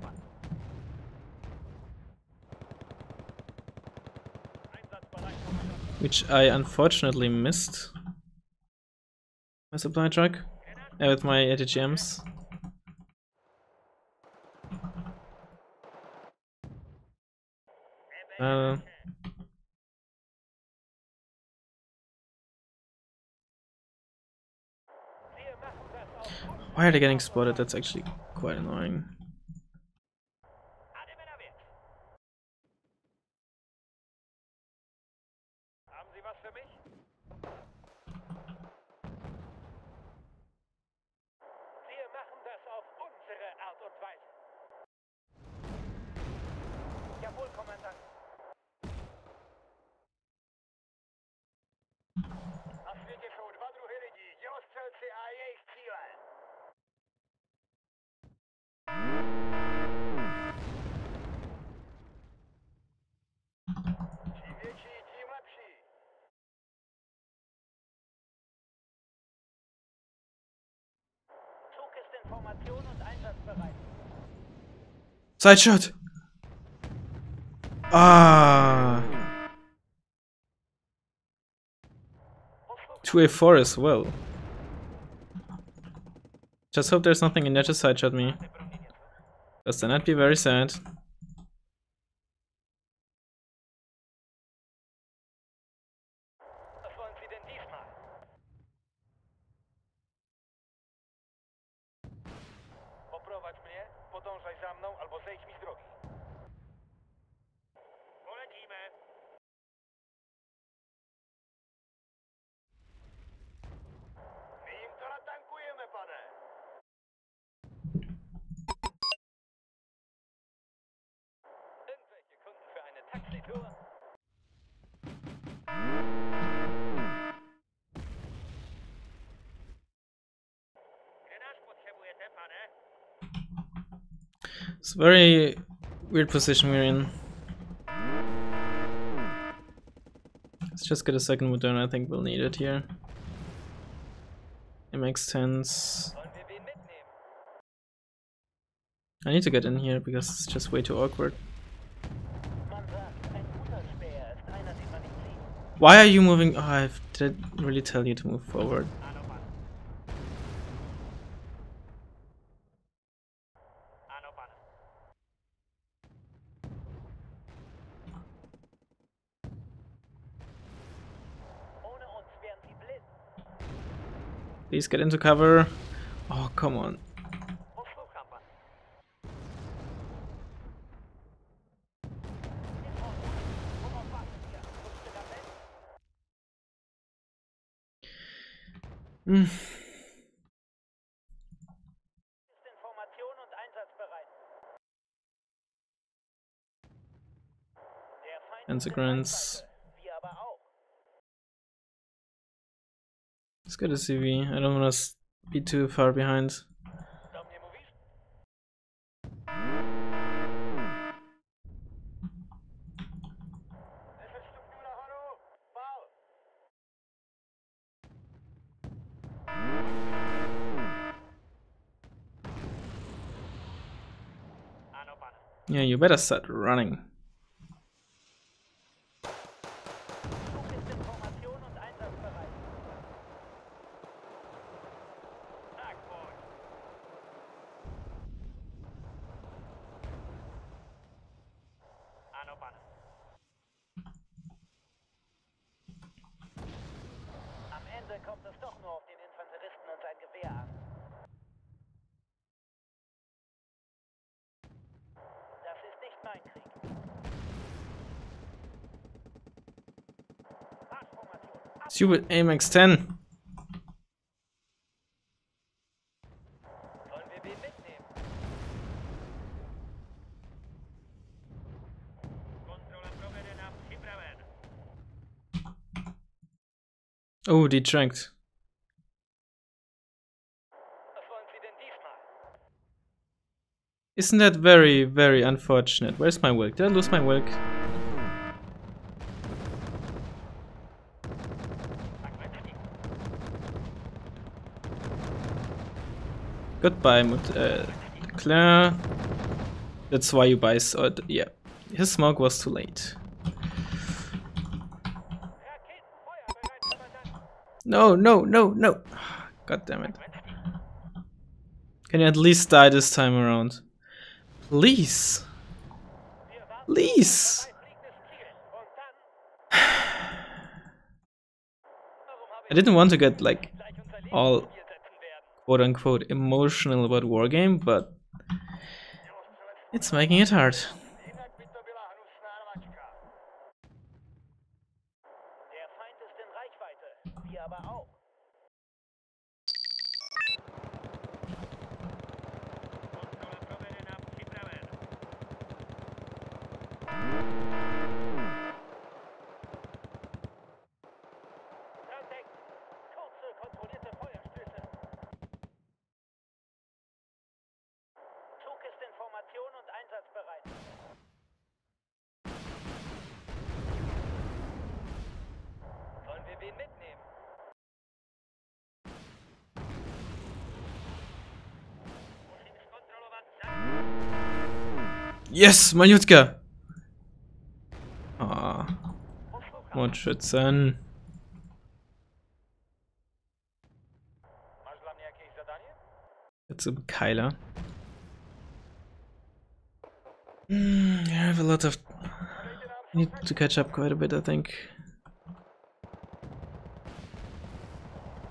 Einsatzbereit, Kommandant. which I unfortunately missed. My supply truck with my ATGMs. Wir machen das auf Why are they getting spotted? That's actually quite annoying. alle Männer wert. Haben Sie was für mich? Wir machen das auf unsere Art und Weise. Jawohl, Kommandant. Na světě jsou dva druhy lidí, dělostřelci a jejich cíle. Čím větší, tím lepší. Zug ist in Formation und einsatzbereit. Side shot! Ah! 2A4 as well. Just hope there's nothing in there to side shot me. Because then I'd be very sad. Was wollen Sie denn diesmal? Poprowadź mnie, podążaj za mną albo zejdź mi z drogi. Tore. It's a very weird position we're in. Let's just get a second Modern, I think we'll need it here. MX10s. Sollen wir wen mitnehmen? I need to get in here because it's just way too awkward. Man sagt, ein guter Späher ist einer, den man nicht sieht. Why are you moving? Oh, I didn't really tell you to move forward. Ohne uns wären sie blind. Please get into cover. Oh, come on. Und Flugkampern. Worauf warten wir? Wusste der Mensch? Ist in Formation und einsatzbereit. Der Feind ist in Consequence. Reichweite. Wir aber auch. Let's get a CV. I don't want to be too far behind. Dom nie mówisz? Infrastruktura Horo! Bau! Ano pan. Yeah, you better start running. Zug ist in Formation und einsatzbereit. Tag, Boy. Ano pan. Am Ende kommt es doch nur auf den Infanteristen und sein Gewehr an. Das ist nicht mein Krieg. Marschformation. Stupid AMX10. Sollen wir wen mitnehmen? Kontrola provedena, připraven. Oh, detranked. Was wollen Sie denn diesmal? Isn't that very, very unfortunate? Where's my work? Did I lose my work? Goodbye, Claire. That's why you buy. Yeah, his smoke was too late. Raketenfeuer bereits übergangen. No, no, no, no. God damn it. Can you at least die this time around? Please. Wir warten Please. auf ein vorbeifliegendes Ziel. Und dann... Warum habe I didn't want to get like gleich unser Leben all aufs Spiel setzen werden? quote unquote emotional about Wargame, but it's making it hard. Der Feind ist in Reichweite. Wir aber auch. Kontrola provedena, připraven. Kontakt. Kurze, kontrollierte Feuerstöße. Zug ist in Formation und einsatzbereit. Sollen wir wen mitnehmen? Musimy skontrolować Yes, Majutka! Ah, Mordschützen. Masz dla mnie jakieś zadanie? That's a Kyler. I have a lot of. Need to catch up quite a bit, I think.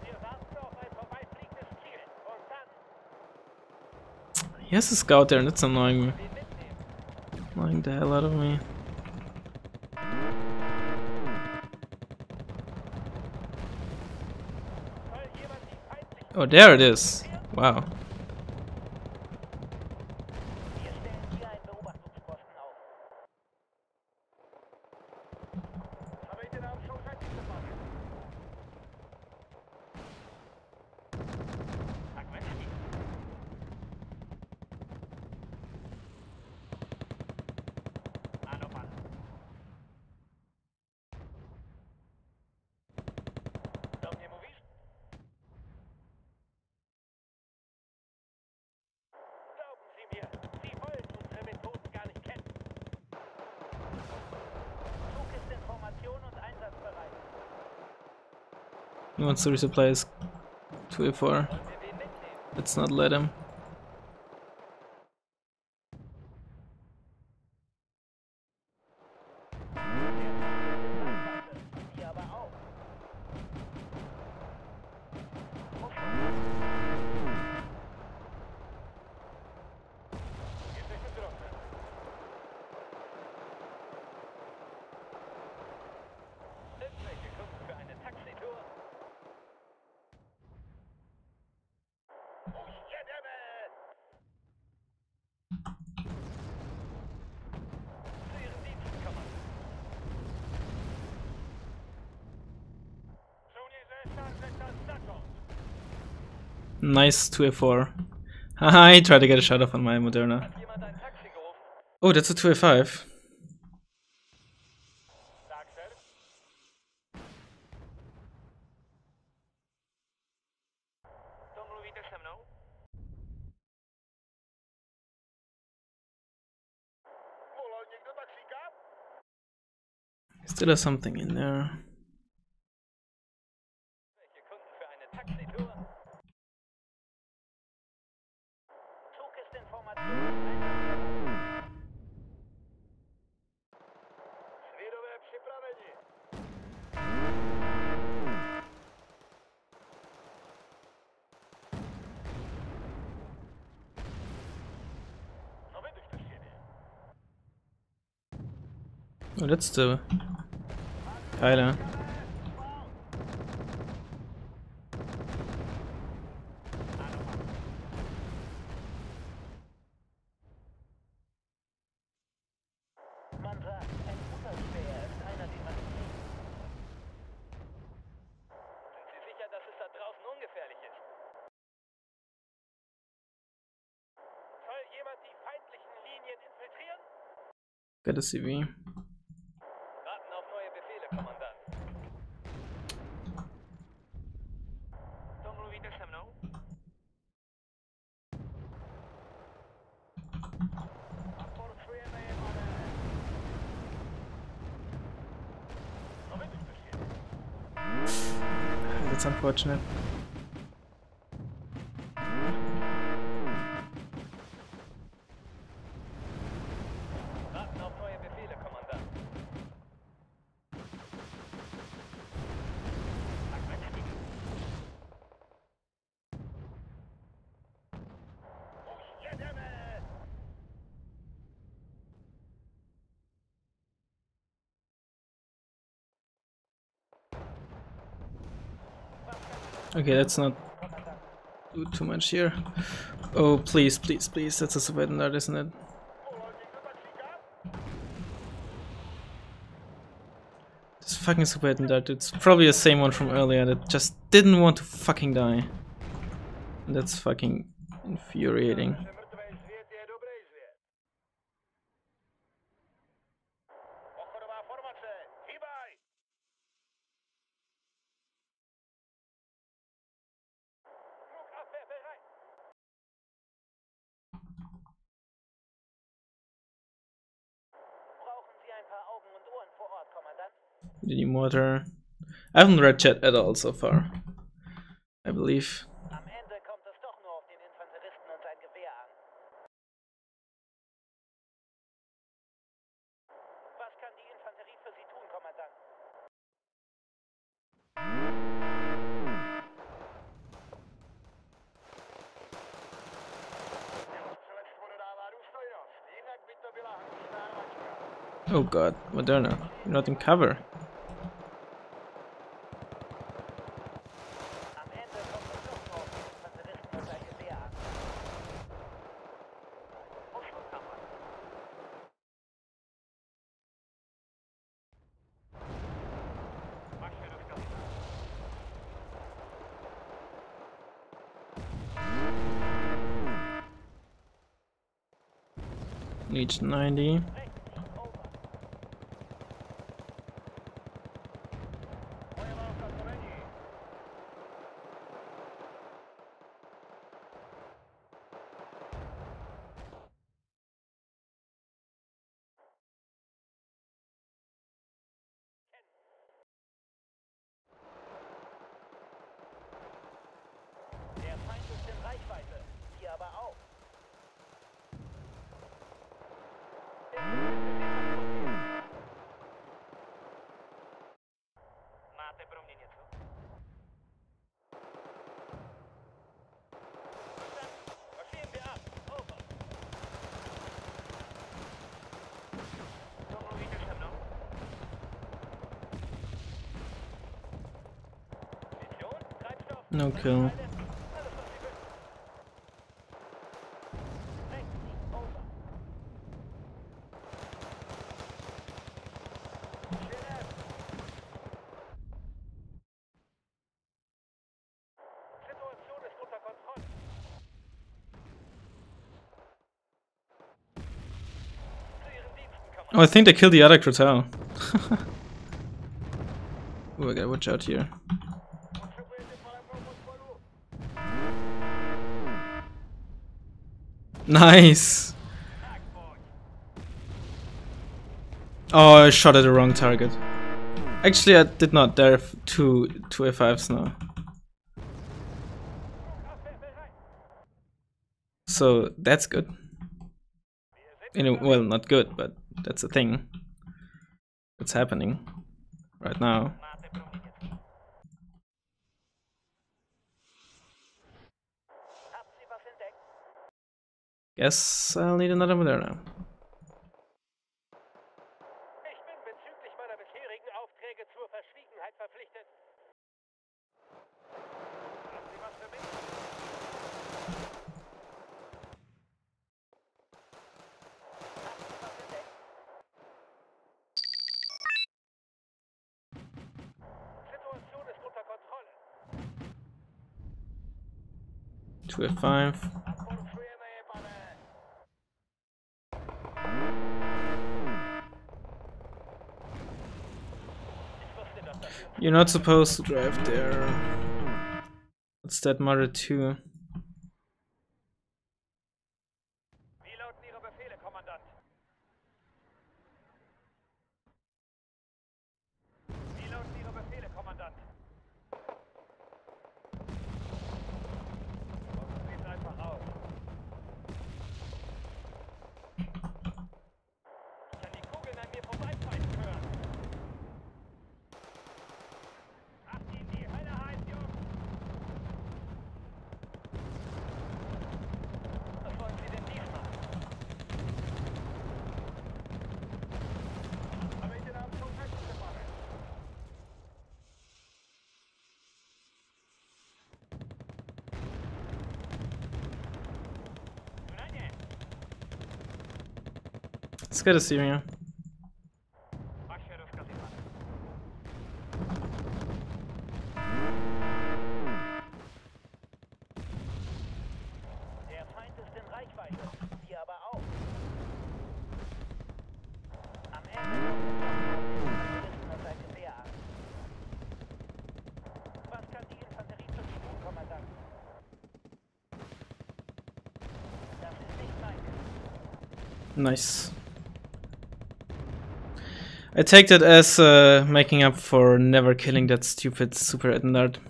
Wir warten auf ein vorbeifliegendes Ziel. Und dann He has a scout there, and it's annoying me. wen mitnehmen. Annoying the hell out of me. Soll jemand die feindlichen... Oh, there it is. Wow. Wir stellen hier einen Beobachtungsposten auf. He wants to resupply his 2A4. Let's not let him. Nice 2A4. Haha, he tried to get a shot off on my Moderna. Oh, that's a 2A5. Still has something in there. Oh, that's the Kyler. Got a CV. That's unfortunate. Okay, let's not do too much here. Oh, please, please, please. That's a Sovietan dart, isn't it? This fucking Sovietan dart. It's probably the same one from earlier that just didn't want to fucking die. And that's fucking infuriating. The mortar. I haven't read chat at all so far, I believe. Oh god, Moderna, you're not in cover. Needs 90. No kill. Oh, I think they killed the other Crotal. Oh, I gotta watch out here. Nice! Oh, I shot at the wrong target. Actually, I did not. There are two F5s now. So that's good. Well, not good, but that's a thing. That's happening right now. Guess I'll need another one there now. Ich bin bezüglich meiner bisherigen Aufträge zur Verschwiegenheit verpflichtet. Haben Sie was für mich? 2 F5. You're not supposed to drive there. What's that Mother 2? Wie lauten Ihre Befehle, Kommandant? Wie lauten Ihre Befehle, Kommandant? Rufen Sie es einfach aus. Ich kann die Kugeln an mir vorbeipfeifen hören. Ach, die Hölle heißt, Jungs! Was wollen Sie denn diesmal? Habe ich den Abend schon festgemacht? It's good to see you. Der Feind ist in Reichweite, wir aber auch. Am Ende kommt es Seite sehr an. Was kann die Infanterie für Sie tun, Kommandant? Das ist nicht mein. Nice. I take that as making up for never killing that stupid super nerd.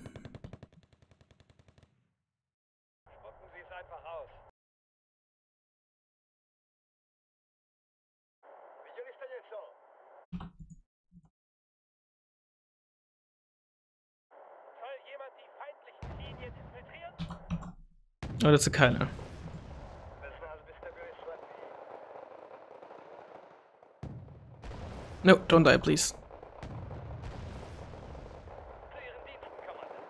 Spucken Sie es einfach aus. Wie soll ich denn jetzt so? Soll jemand die feindlichen Linien infiltrieren? Oh, that's a Kyler. No, don't die, please. Zu Ihren Diensten, Kommandant.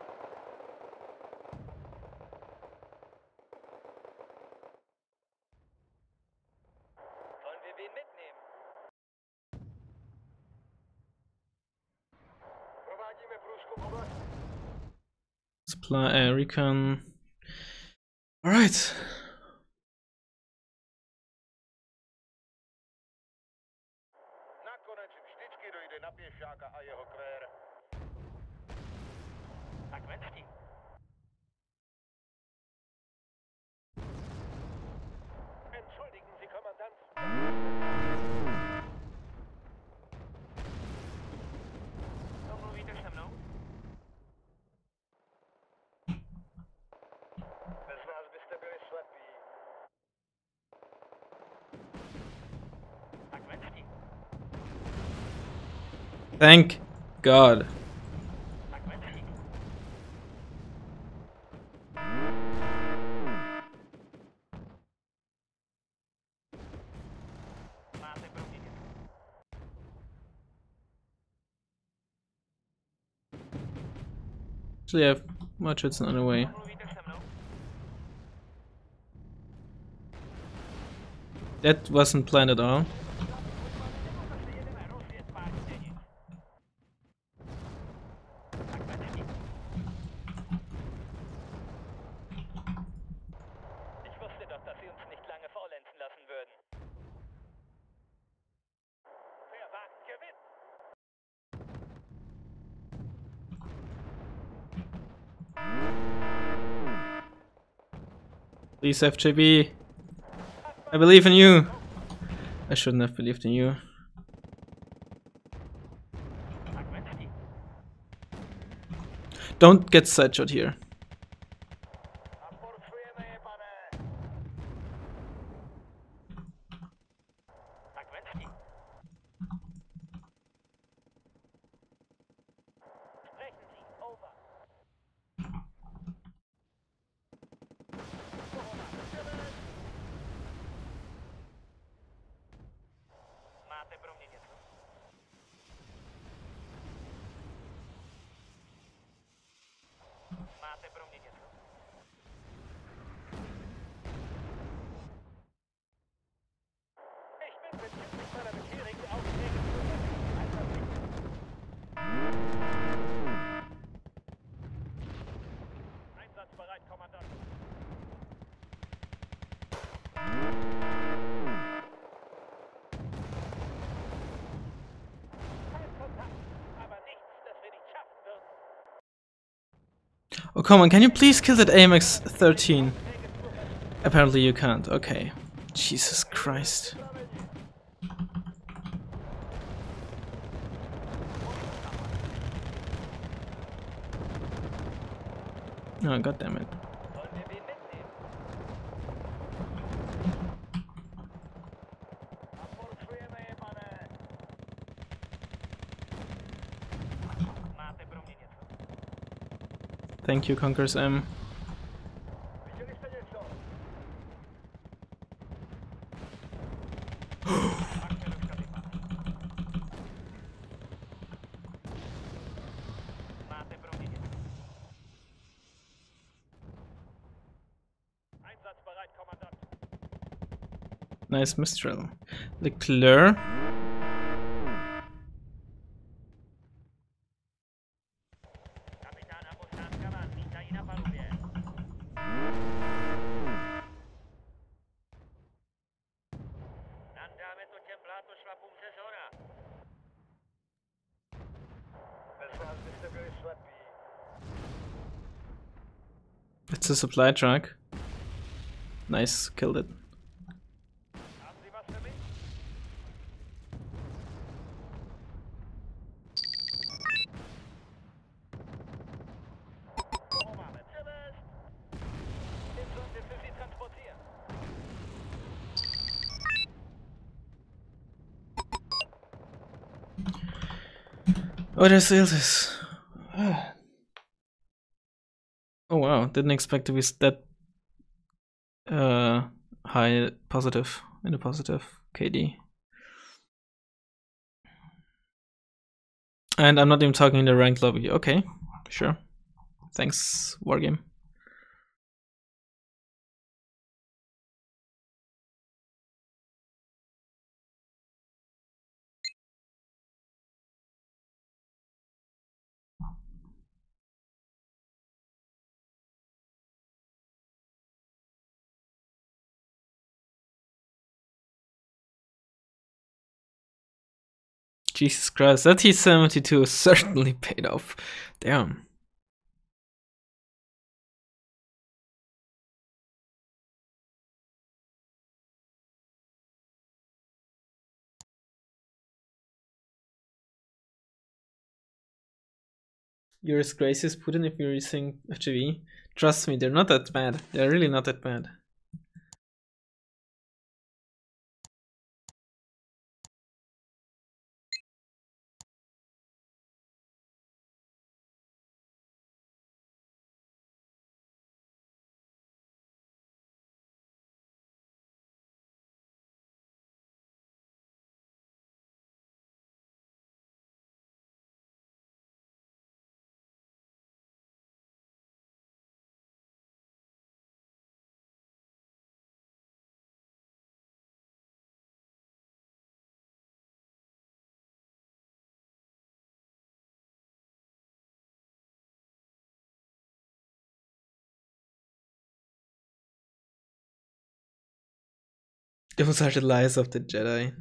Sollen wir wen mitnehmen? Provádíme průzkum oblasti. Supply, recon. Alright. Nakonec vždycky dojde na pěšáka a jeho kvér. Tak ven s tím. Entschuldigen Sie, Kommandant. Domluvíte se mnou? Bez vás byste byli slepí. Tak ven s tím. Thank God. Tak ven s tím. Máte provinět. Actually, I have Much it's on the way. That wasn't planned at all. Ich wusste doch, dass sie uns nicht lange faulenzen lassen würden. Wer wagt, gewinnt. Please, FJB. I believe in you. I shouldn't have believed in you. Don't get sideshot here. Einsatzbereit, Kommandant. Aber nichts, das wir nicht schaffen würden. Oh, come on, can you please kill that AMX 13? Apparently you can't, okay. Jesus Christ. Oh, god damn it. Sollen wir wen mitnehmen? Máte pro mě něco. Thank you, Conquerors M. Viděli jste něco? Máte pro mě něco. Einsatzbereit, Kommandant. Nice Mistral. Leclerc. Kapitán Apostářka vás vítají na palubě. Nandáme to těm blátošlapům ze zhora. Bez vás byste byli slepí. It's a supply truck. Nice, killed it. Haben Sie was für mich? Wo máme? Servus! Den sollen wir für Sie transportieren. What is this? Oh wow, didn't expect to be that high positive in a positive KD. And I'm not even talking in the ranked lobby. Okay, sure. Thanks, Wargame. Jesus Christ, that T-72 certainly paid off. Damn. You're as crazy as Putin if you're using FGV. Trust me, they're not that bad. They're really not that bad. Those are the lies of the Jedi.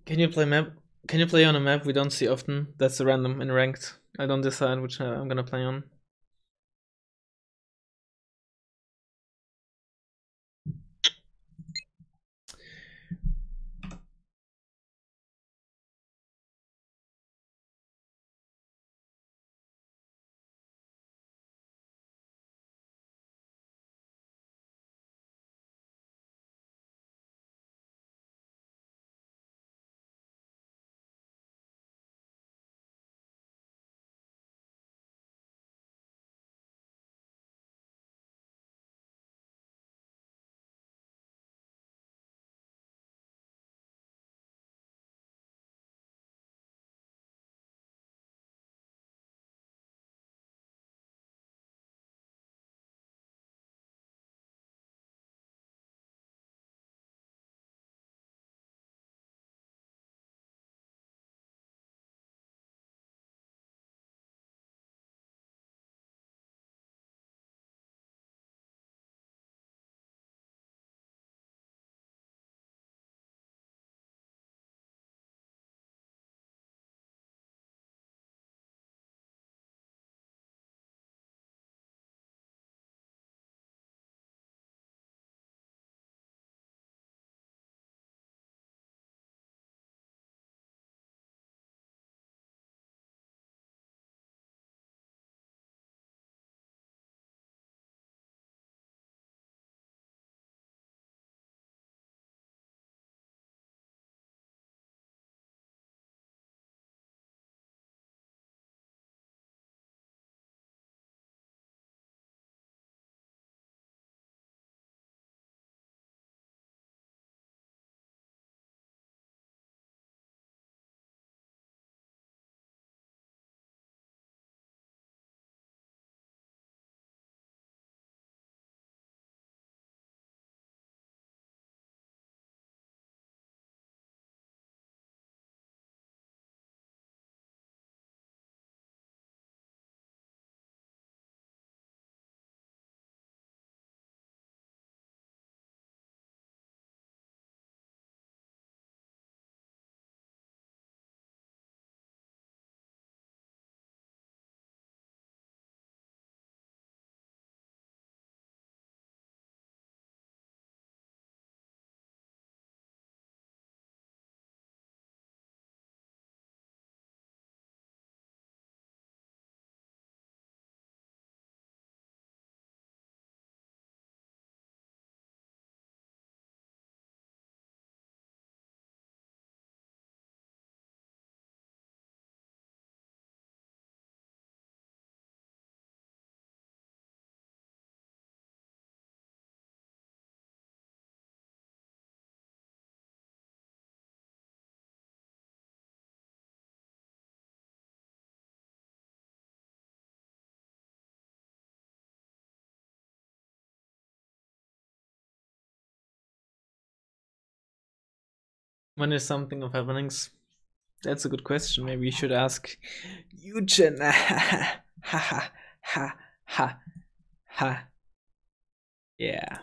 Can you play map? Can you play on a map we don't see often? That's random in ranked. I don't decide which I'm gonna play on. When is something of happenings? That's a good question. Maybe you should ask Eugen. Ha ha ha ha ha. Yeah.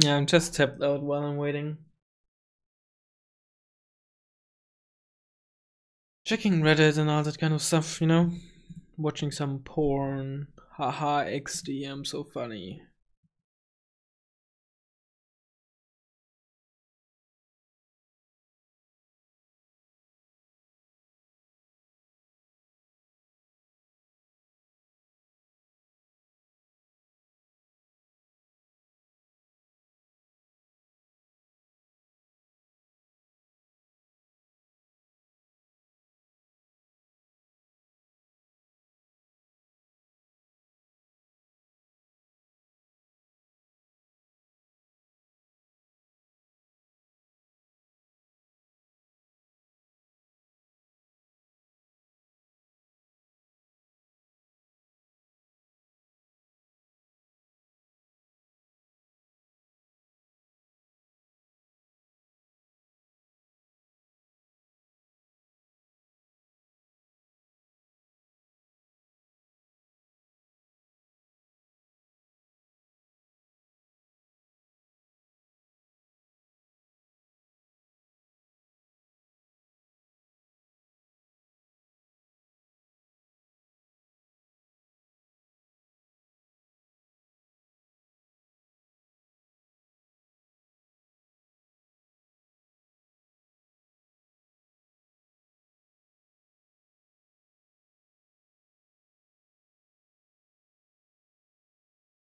Yeah, I'm just tapped out while I'm waiting. Checking Reddit and all that kind of stuff, you know? Watching some porn. Haha, XD, I'm so funny.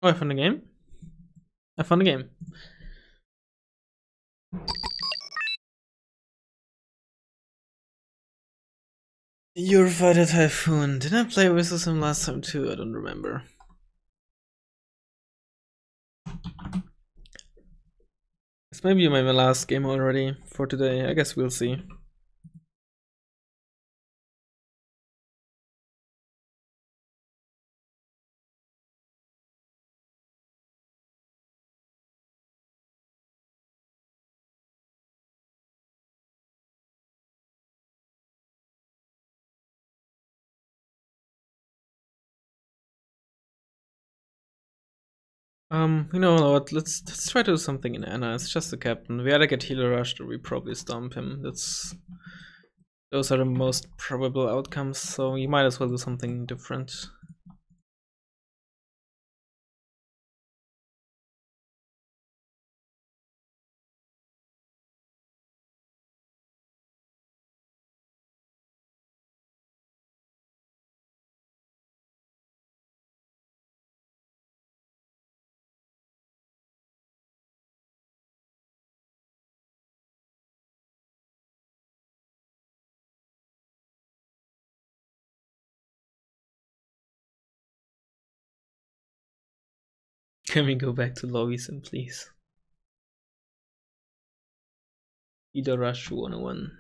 Oh, I found the game? I found the game. Eurofighter Typhoon. Did I play with him last time too? I don't remember. This may be my last game already for today. I guess we'll see. You know what? Let's try to do something in Anna. It's just the captain. We either get healer rushed or we probably stomp him. Those are the most probable outcomes. So you might as well do something different. Can we go back to Logisim, please? Either rush 101.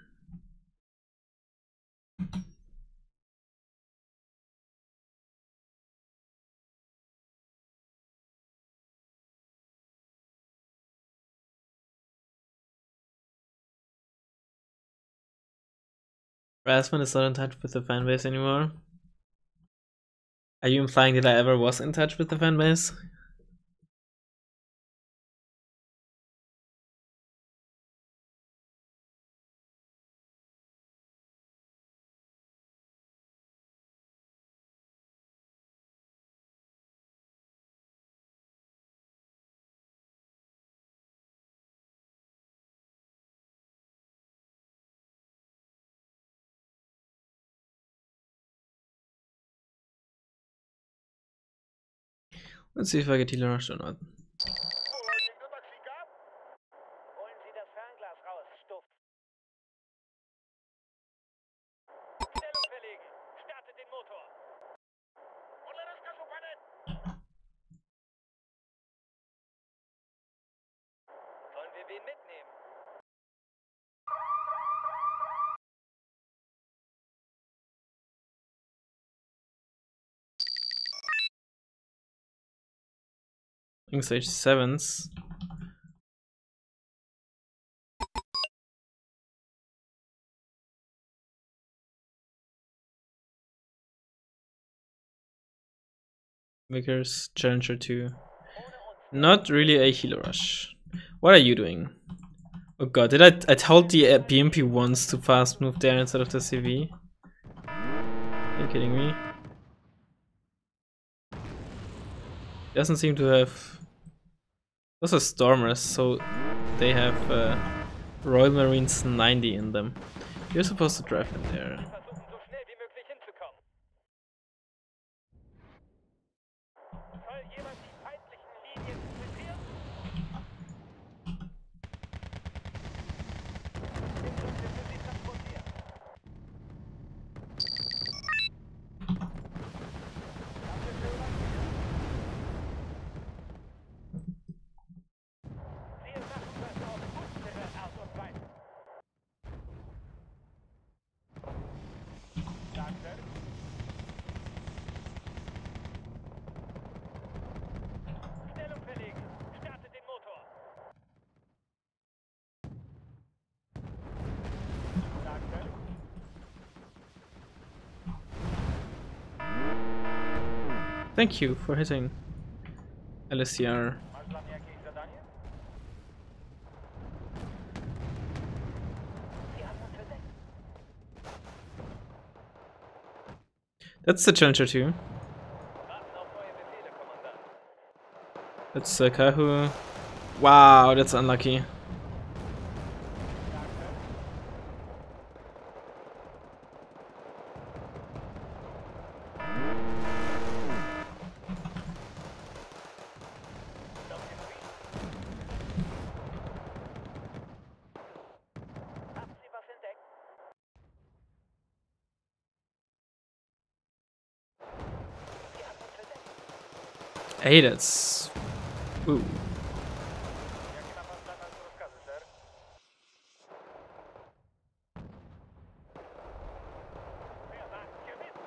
Rasmus is not in touch with the fanbase anymore. Are you implying that I ever was in touch with the fanbase? Let's see if I get healer rushed or not. Holen Sie das Fernglas raus, Stuff. Stellung verlegen. Startet den Motor. wen mitnehmen. Stage 7s. Vickers, Challenger 2. Not really a healer rush. What are you doing? Oh god, did I told the BMP once to fast move there instead of the CV? Are you kidding me? Doesn't seem to have... Those are Stormers, so they have Royal Marines 90 in them. You're supposed to drive in there. Versuchen so schnell wie möglich hinzukommen. Soll jemand die feindlichen Linien infiltrieren? Inklusive für sie transportieren. Wir machen das auf unsere Art und Weise. Danke. Stellung verlegen. Startet den Motor. Danke. Thank you for hitting LSCR. Masz dla mnie jakieś zadanie? Sie haben uns verdeckt. That's the Challenger 2. Warten auf neue Befehle, Kommandant. That's Kahu. Wow, that's unlucky. Haben Sie was entdeckt? Sie haben uns verdeckt. Hey, that's... Ooh. Jakie ma pan dla nas rozkazy, ser? Ja, tak, kierownicy.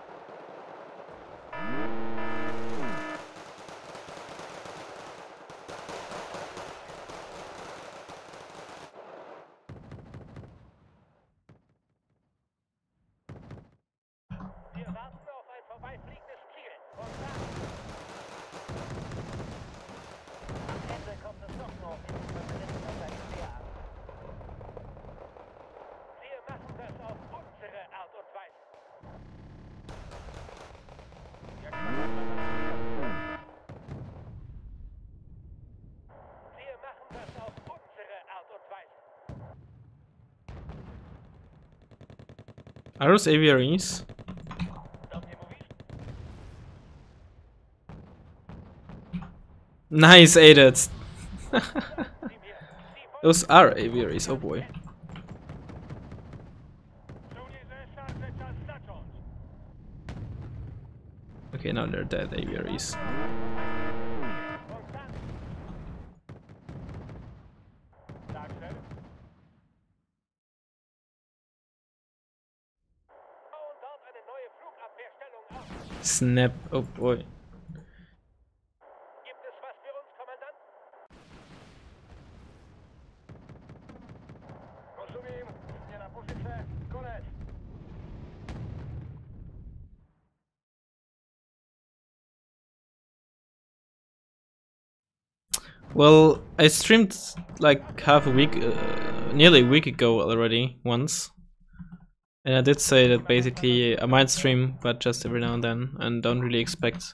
Wir warten auf ein vorbeifliegendes Ziel. Und dann... Am Ende kommt es doch noch in die Verbindung unser Gewehr an. Wir machen das auf unsere Art und Weise. Wir machen das auf unsere Art und Weise. Are those aviaries? Dom nie mówisz? Nice, aided. Sie Those are aviaries, oh boy. Żołnierze szarże czas zacząć. Okay, now they're dead aviaries. Und dann... Tak, ser? Bauen dort eine neue Flugabwehrstellung auf. Snap, oh boy. Gibt es was für uns, Kommandant? Rozumiem. Nie na pozycję. Koniec. Well, I streamed like half a week, nearly a week ago already, once. And I did say that basically I might stream, but just every now and then, and don't really expect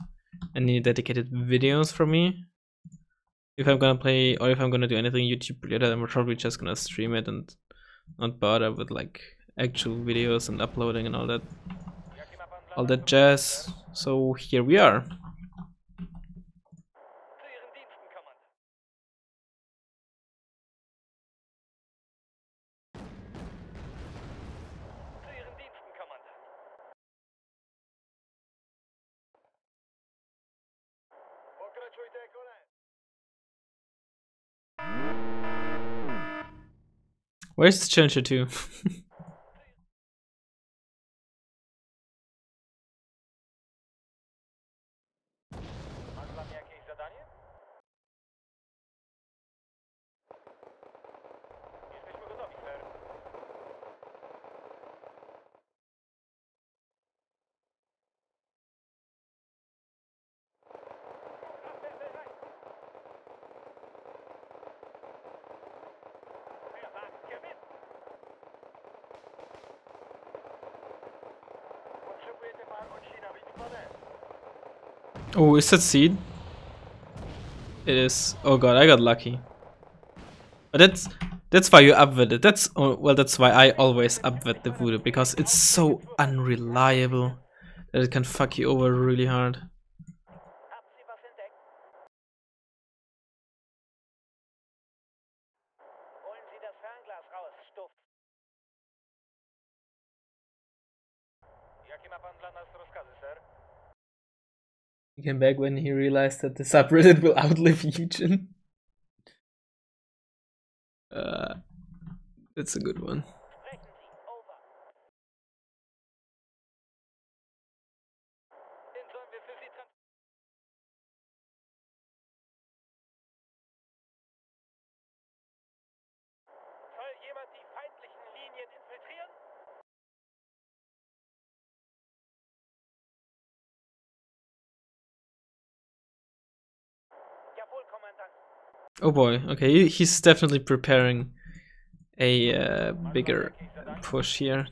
any dedicated videos from me. If I'm gonna play, or if I'm gonna do anything YouTube related, I'm probably just gonna stream it and not bother with like actual videos and uploading and all that jazz. So here we are. Zu Ihren Diensten, Kommandant. Zu Ihren Diensten, Kommandant. Pokračujte, konec. Where's the Challenger 2? Masz dla mnie jakieś zadanie? Jesteśmy gotowi, ser. Potrzebujecie pan odcinawić panel. Oh, is that seed? It is. Oh god, I got lucky. But that's why you upvet it. That's well, that's why I always upvet the voodoo, because it's so unreliable that it can fuck you over really hard. Haben Sie was entdeckt? Holen Sie das Fernglas raus, Stuff. Jakie ma pan dla nas rozkazy, ser? He came back when he realized that the subreddit will outlive Eugen. That's a good one. Sprechen Sie, over. Den sollen wir für Sie Soll jemand die feindlichen Linien infiltrieren? Jawohl, Kommandant. Oh boy, okay, he's definitely preparing a bigger push here.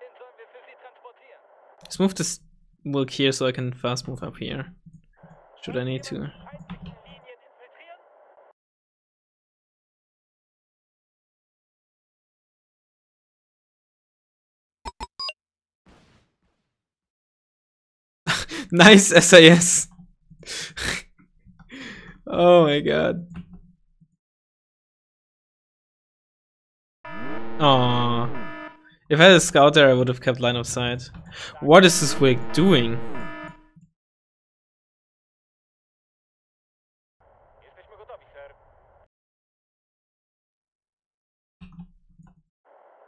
Den sollen wir für Sie transportieren. Let's move this milk here so I can fast move up here. Should I need to? Feindlichen Linien infiltrieren? Nice SAS. Oh my god. Aww. If I had a scout there, I would have kept line of sight. What is this wig doing? Jesteśmy gotowi, ser.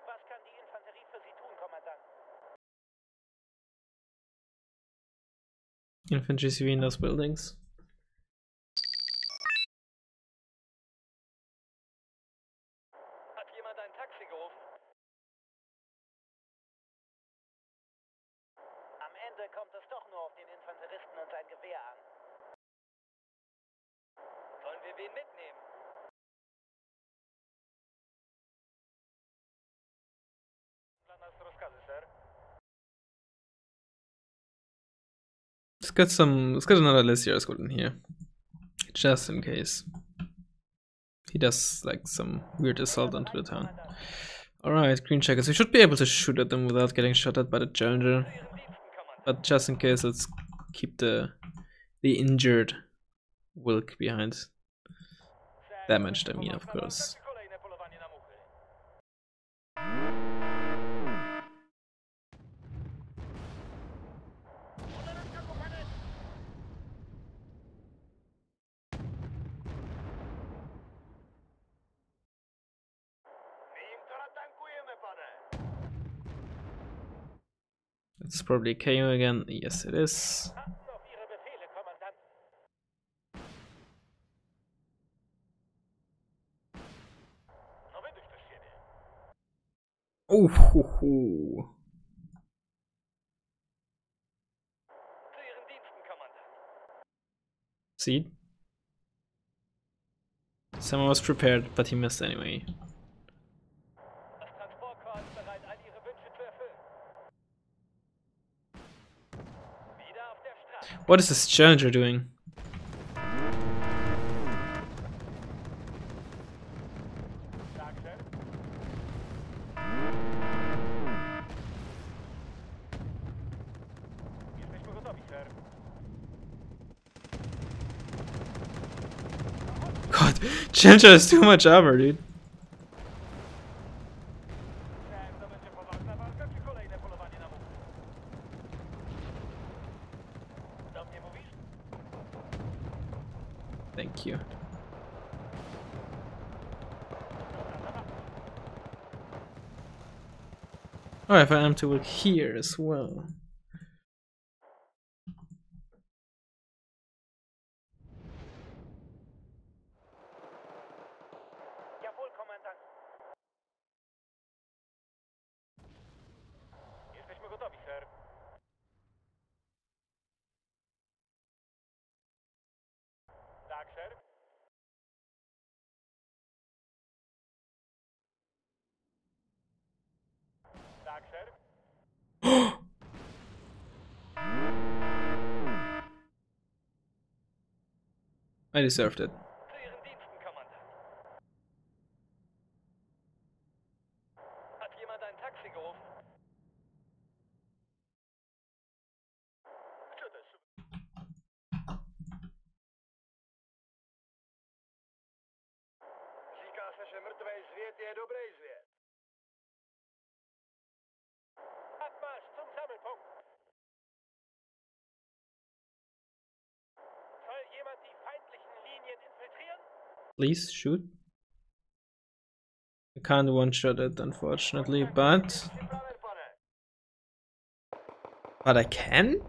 Was kann die Infanterie für Sie tun, Kommandant? Infantry CV in those buildings. Hat jemand ein Taxi gerufen? Am Ende kommt es doch nur auf den Infanteristen und sein Gewehr an. Sollen wir wen mitnehmen? Dla nas rozkazy, ser. Let's get another Lysier squad in here. Just in case. He does like some weird assault onto the town. Alright, green checkers. We should be able to shoot at them without getting shot at by the Challenger. Ihren Diensten, Kommandant. But just in case, let's keep the injured Wilk behind. Damaged, I mean, of course. Kolejne polowanie na muchy. It's probably KO again. Yes, it is. Warten auf Ihre Befehle, Kommandant. Co wy byś też siebie? Oh, Zu Ihren Diensten, Kommandant. see? Someone was prepared, but he missed anyway. Das Transportkorps ist bereit, all Ihre Wünsche zu erfüllen. Wieder auf der Straße. What is this Challenger doing? Tag, Sir. Jesteśmy gotowi, Sir. God, Challenger has too much armor, dude. To będzie poważna walka, czy kolejne polowanie na muchy? Thank you. Oh, if I am to look here as well. Jawohl, Kommandant. Jesteśmy gotowi, sir. Tak, sir. Tak, sir. I deserved it. Zu Ihren Diensten, Kommandant. Hat jemand ein Taxi gerufen? Říká se, že mrtvej svět je dobrý svět. Abmarsch zum Sammelpunkt. Soll jemand die feindlichen Linien infiltrieren? Please shoot. I can't one-shot it, unfortunately, but I can?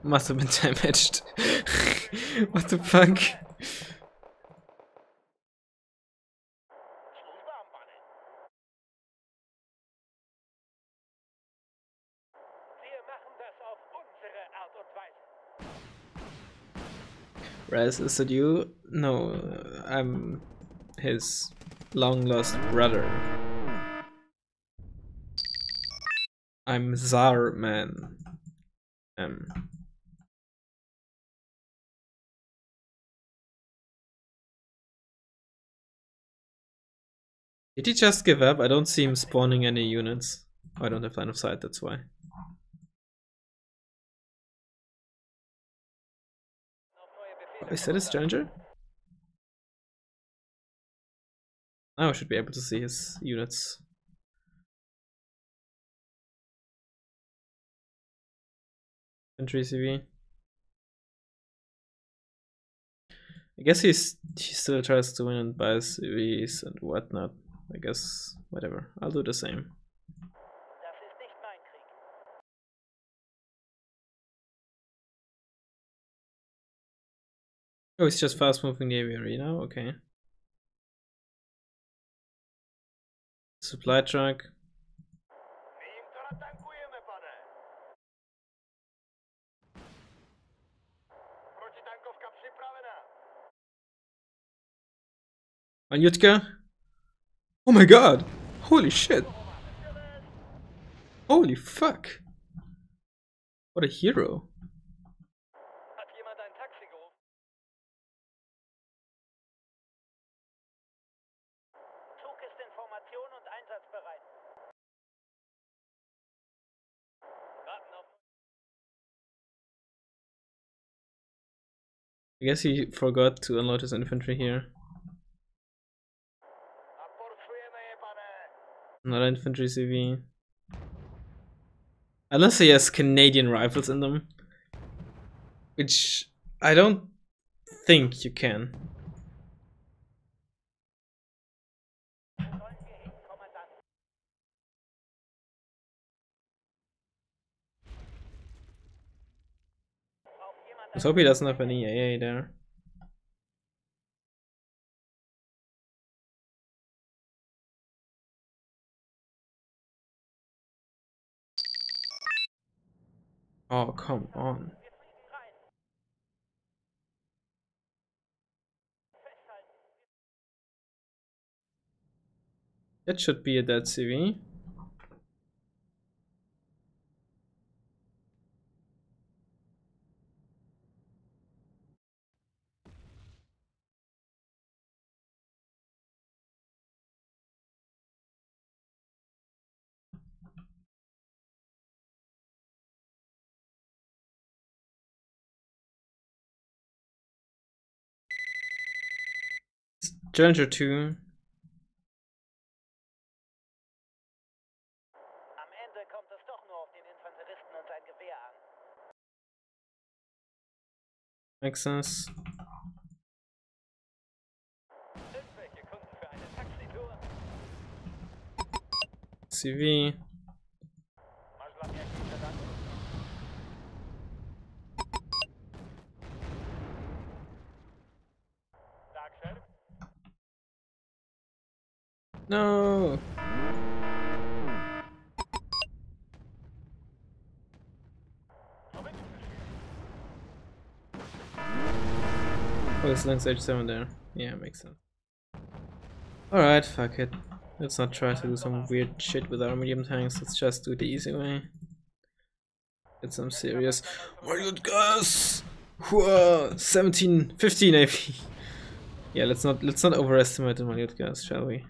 Must have been damaged. What the fuck? Wir machen das auf unsere Art und Weise. Raz, is it you? No, I'm his long-lost brother. I'm Zarman. Did he just give up? I don't see him spawning any units. Oh, I don't have line of sight, that's why. Oh, is that a stranger? Now I should be able to see his units. Entry CV. I guess he still tries to win and buys CVs and whatnot. I guess, whatever. I'll do the same. Das ist nicht mein Krieg. Oh, he's just fast moving the arena? Okay. Supply truck. My jim to natankujeme, pane. Protitankowka připravená. Anyutka? Oh my god! Holy shit! Holy fuck! What a hero! Hat jemand ein Taxi gerufen? Zug ist in Formation und einsatzbereit. Warten auf. I guess he forgot to unload his infantry here. Aporcujeme je, pane. Another infantry CV. Unless he has Canadian rifles in them. Which I don't think you can. Sollen wir hin, Kommandant? Braucht jemand Let's hope he doesn't have any AA there. Oh, come on. Wir fliegen rein. Festhalten. That should be a dead CV. Challenger 2. Am Ende kommt es doch nur auf den Infanteristen und sein Gewehr an. Makes sense. CV. Masz dla mnie jakieś zadanie? Tak, szef? No. Oh, it's Lens H7 there. Yeah, makes sense. Alright, fuck it. Let's not try to do some weird shit with our medium tanks, let's just do the easy way. Get some serious. My good guys! 17, 15 AP. Yeah, let's not overestimate the Maliot guys, shall we?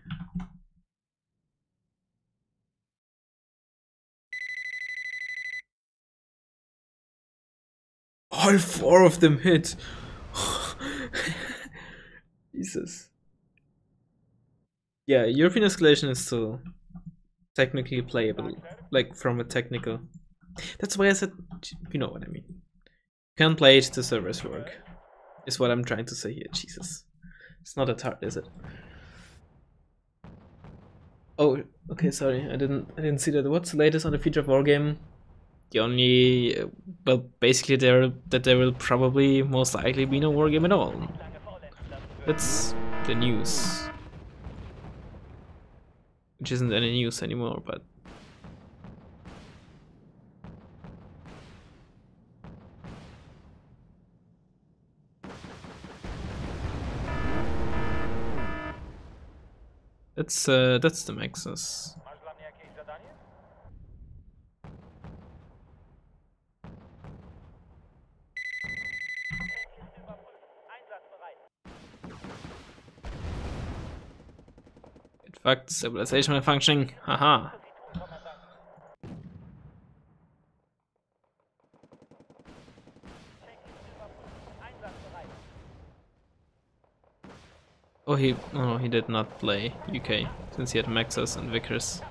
All 4 of them hit! Jesus. Yeah, European escalation is still technically playable. Like, from a technical... That's why I said, you know what I mean. You can play it, the servers work. Is what I'm trying to say here, Jesus. It's not that hard, is it? Oh, okay, sorry, I didn't see that. What's the latest on the feature of Wargame? The only, well, basically there will probably most likely be no Wargame at all. That's the news. Which isn't any news anymore, but... That's the Maxus. Masz dla mnie jakieś zadanie? Einsatzbereit. Get fucked, stabilization malfunctioning, haha. Einsatzbereit. Oh, he did not play UK, since he had Maxus and Vickers.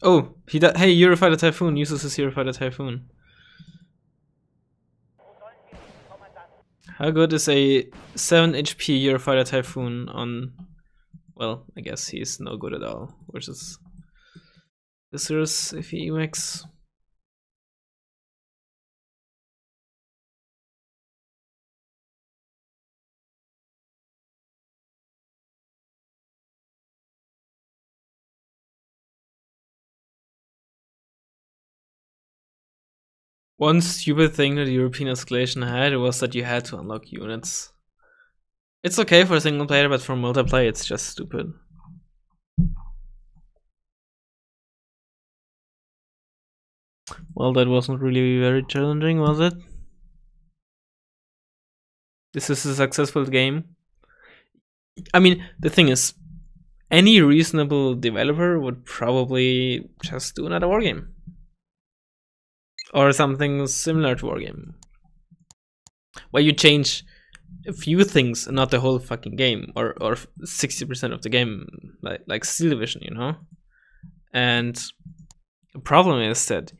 Oh, hey, Eurofighter Typhoon uses his Eurofighter Typhoon. How good is a 7 HP Eurofighter Typhoon on... Well, I guess he's no good at all, versus Viscers if he EMAX. One stupid thing that European escalation had was that you had to unlock units. It's okay for a single player, but for multiplayer it's just stupid. Well, that wasn't really very challenging, was it? This is a successful game. I mean, the thing is, any reasonable developer would probably just do another Wargame. Or something similar to Wargame. Where you change a few things, not the whole fucking game, or 60% of the game, like Steel Division, you know? And the problem is that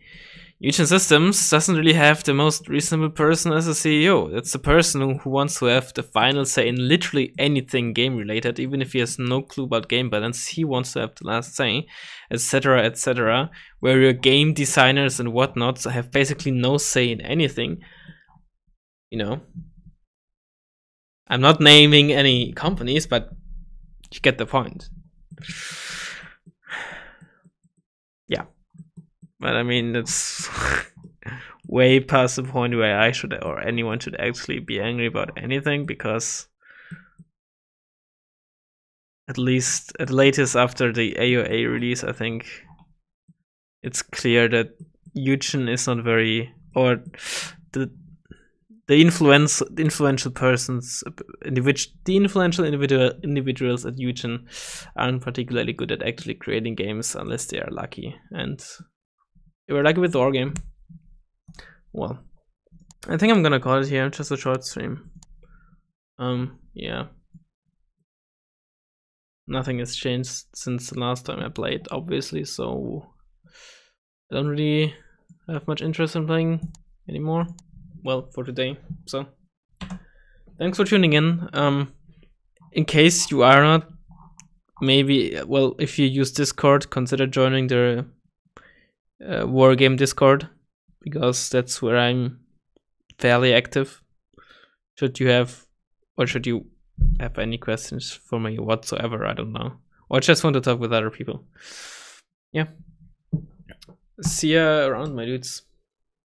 Eugen Systems doesn't really have the most reasonable person as a CEO. That's the person who wants to have the final say in literally anything game related, even if he has no clue about game balance. He wants to have the last say, etc., etc. Where your game designers and whatnot have basically no say in anything. You know, I'm not naming any companies, but you get the point. Yeah. But I mean, that's way past the point where I should, or anyone should actually be angry about anything, because at latest after the AOA release, I think it's clear that Eugen is not very, or the influential persons, the influential individuals at Eugen aren't particularly good at actually creating games unless they are lucky, and they were lucky with Wargame. Well, I think I'm gonna call it here, just a short stream. Yeah. Nothing has changed since the last time I played, obviously, so I don't really have much interest in playing anymore. Well, for today, so thanks for tuning in. In case you are not, maybe, well, if you use Discord, consider joining the Wargame Discord, because that's where I'm fairly active. Should you have any questions for me whatsoever, I don't know. Or just want to talk with other people. Yeah. See ya around, my dudes.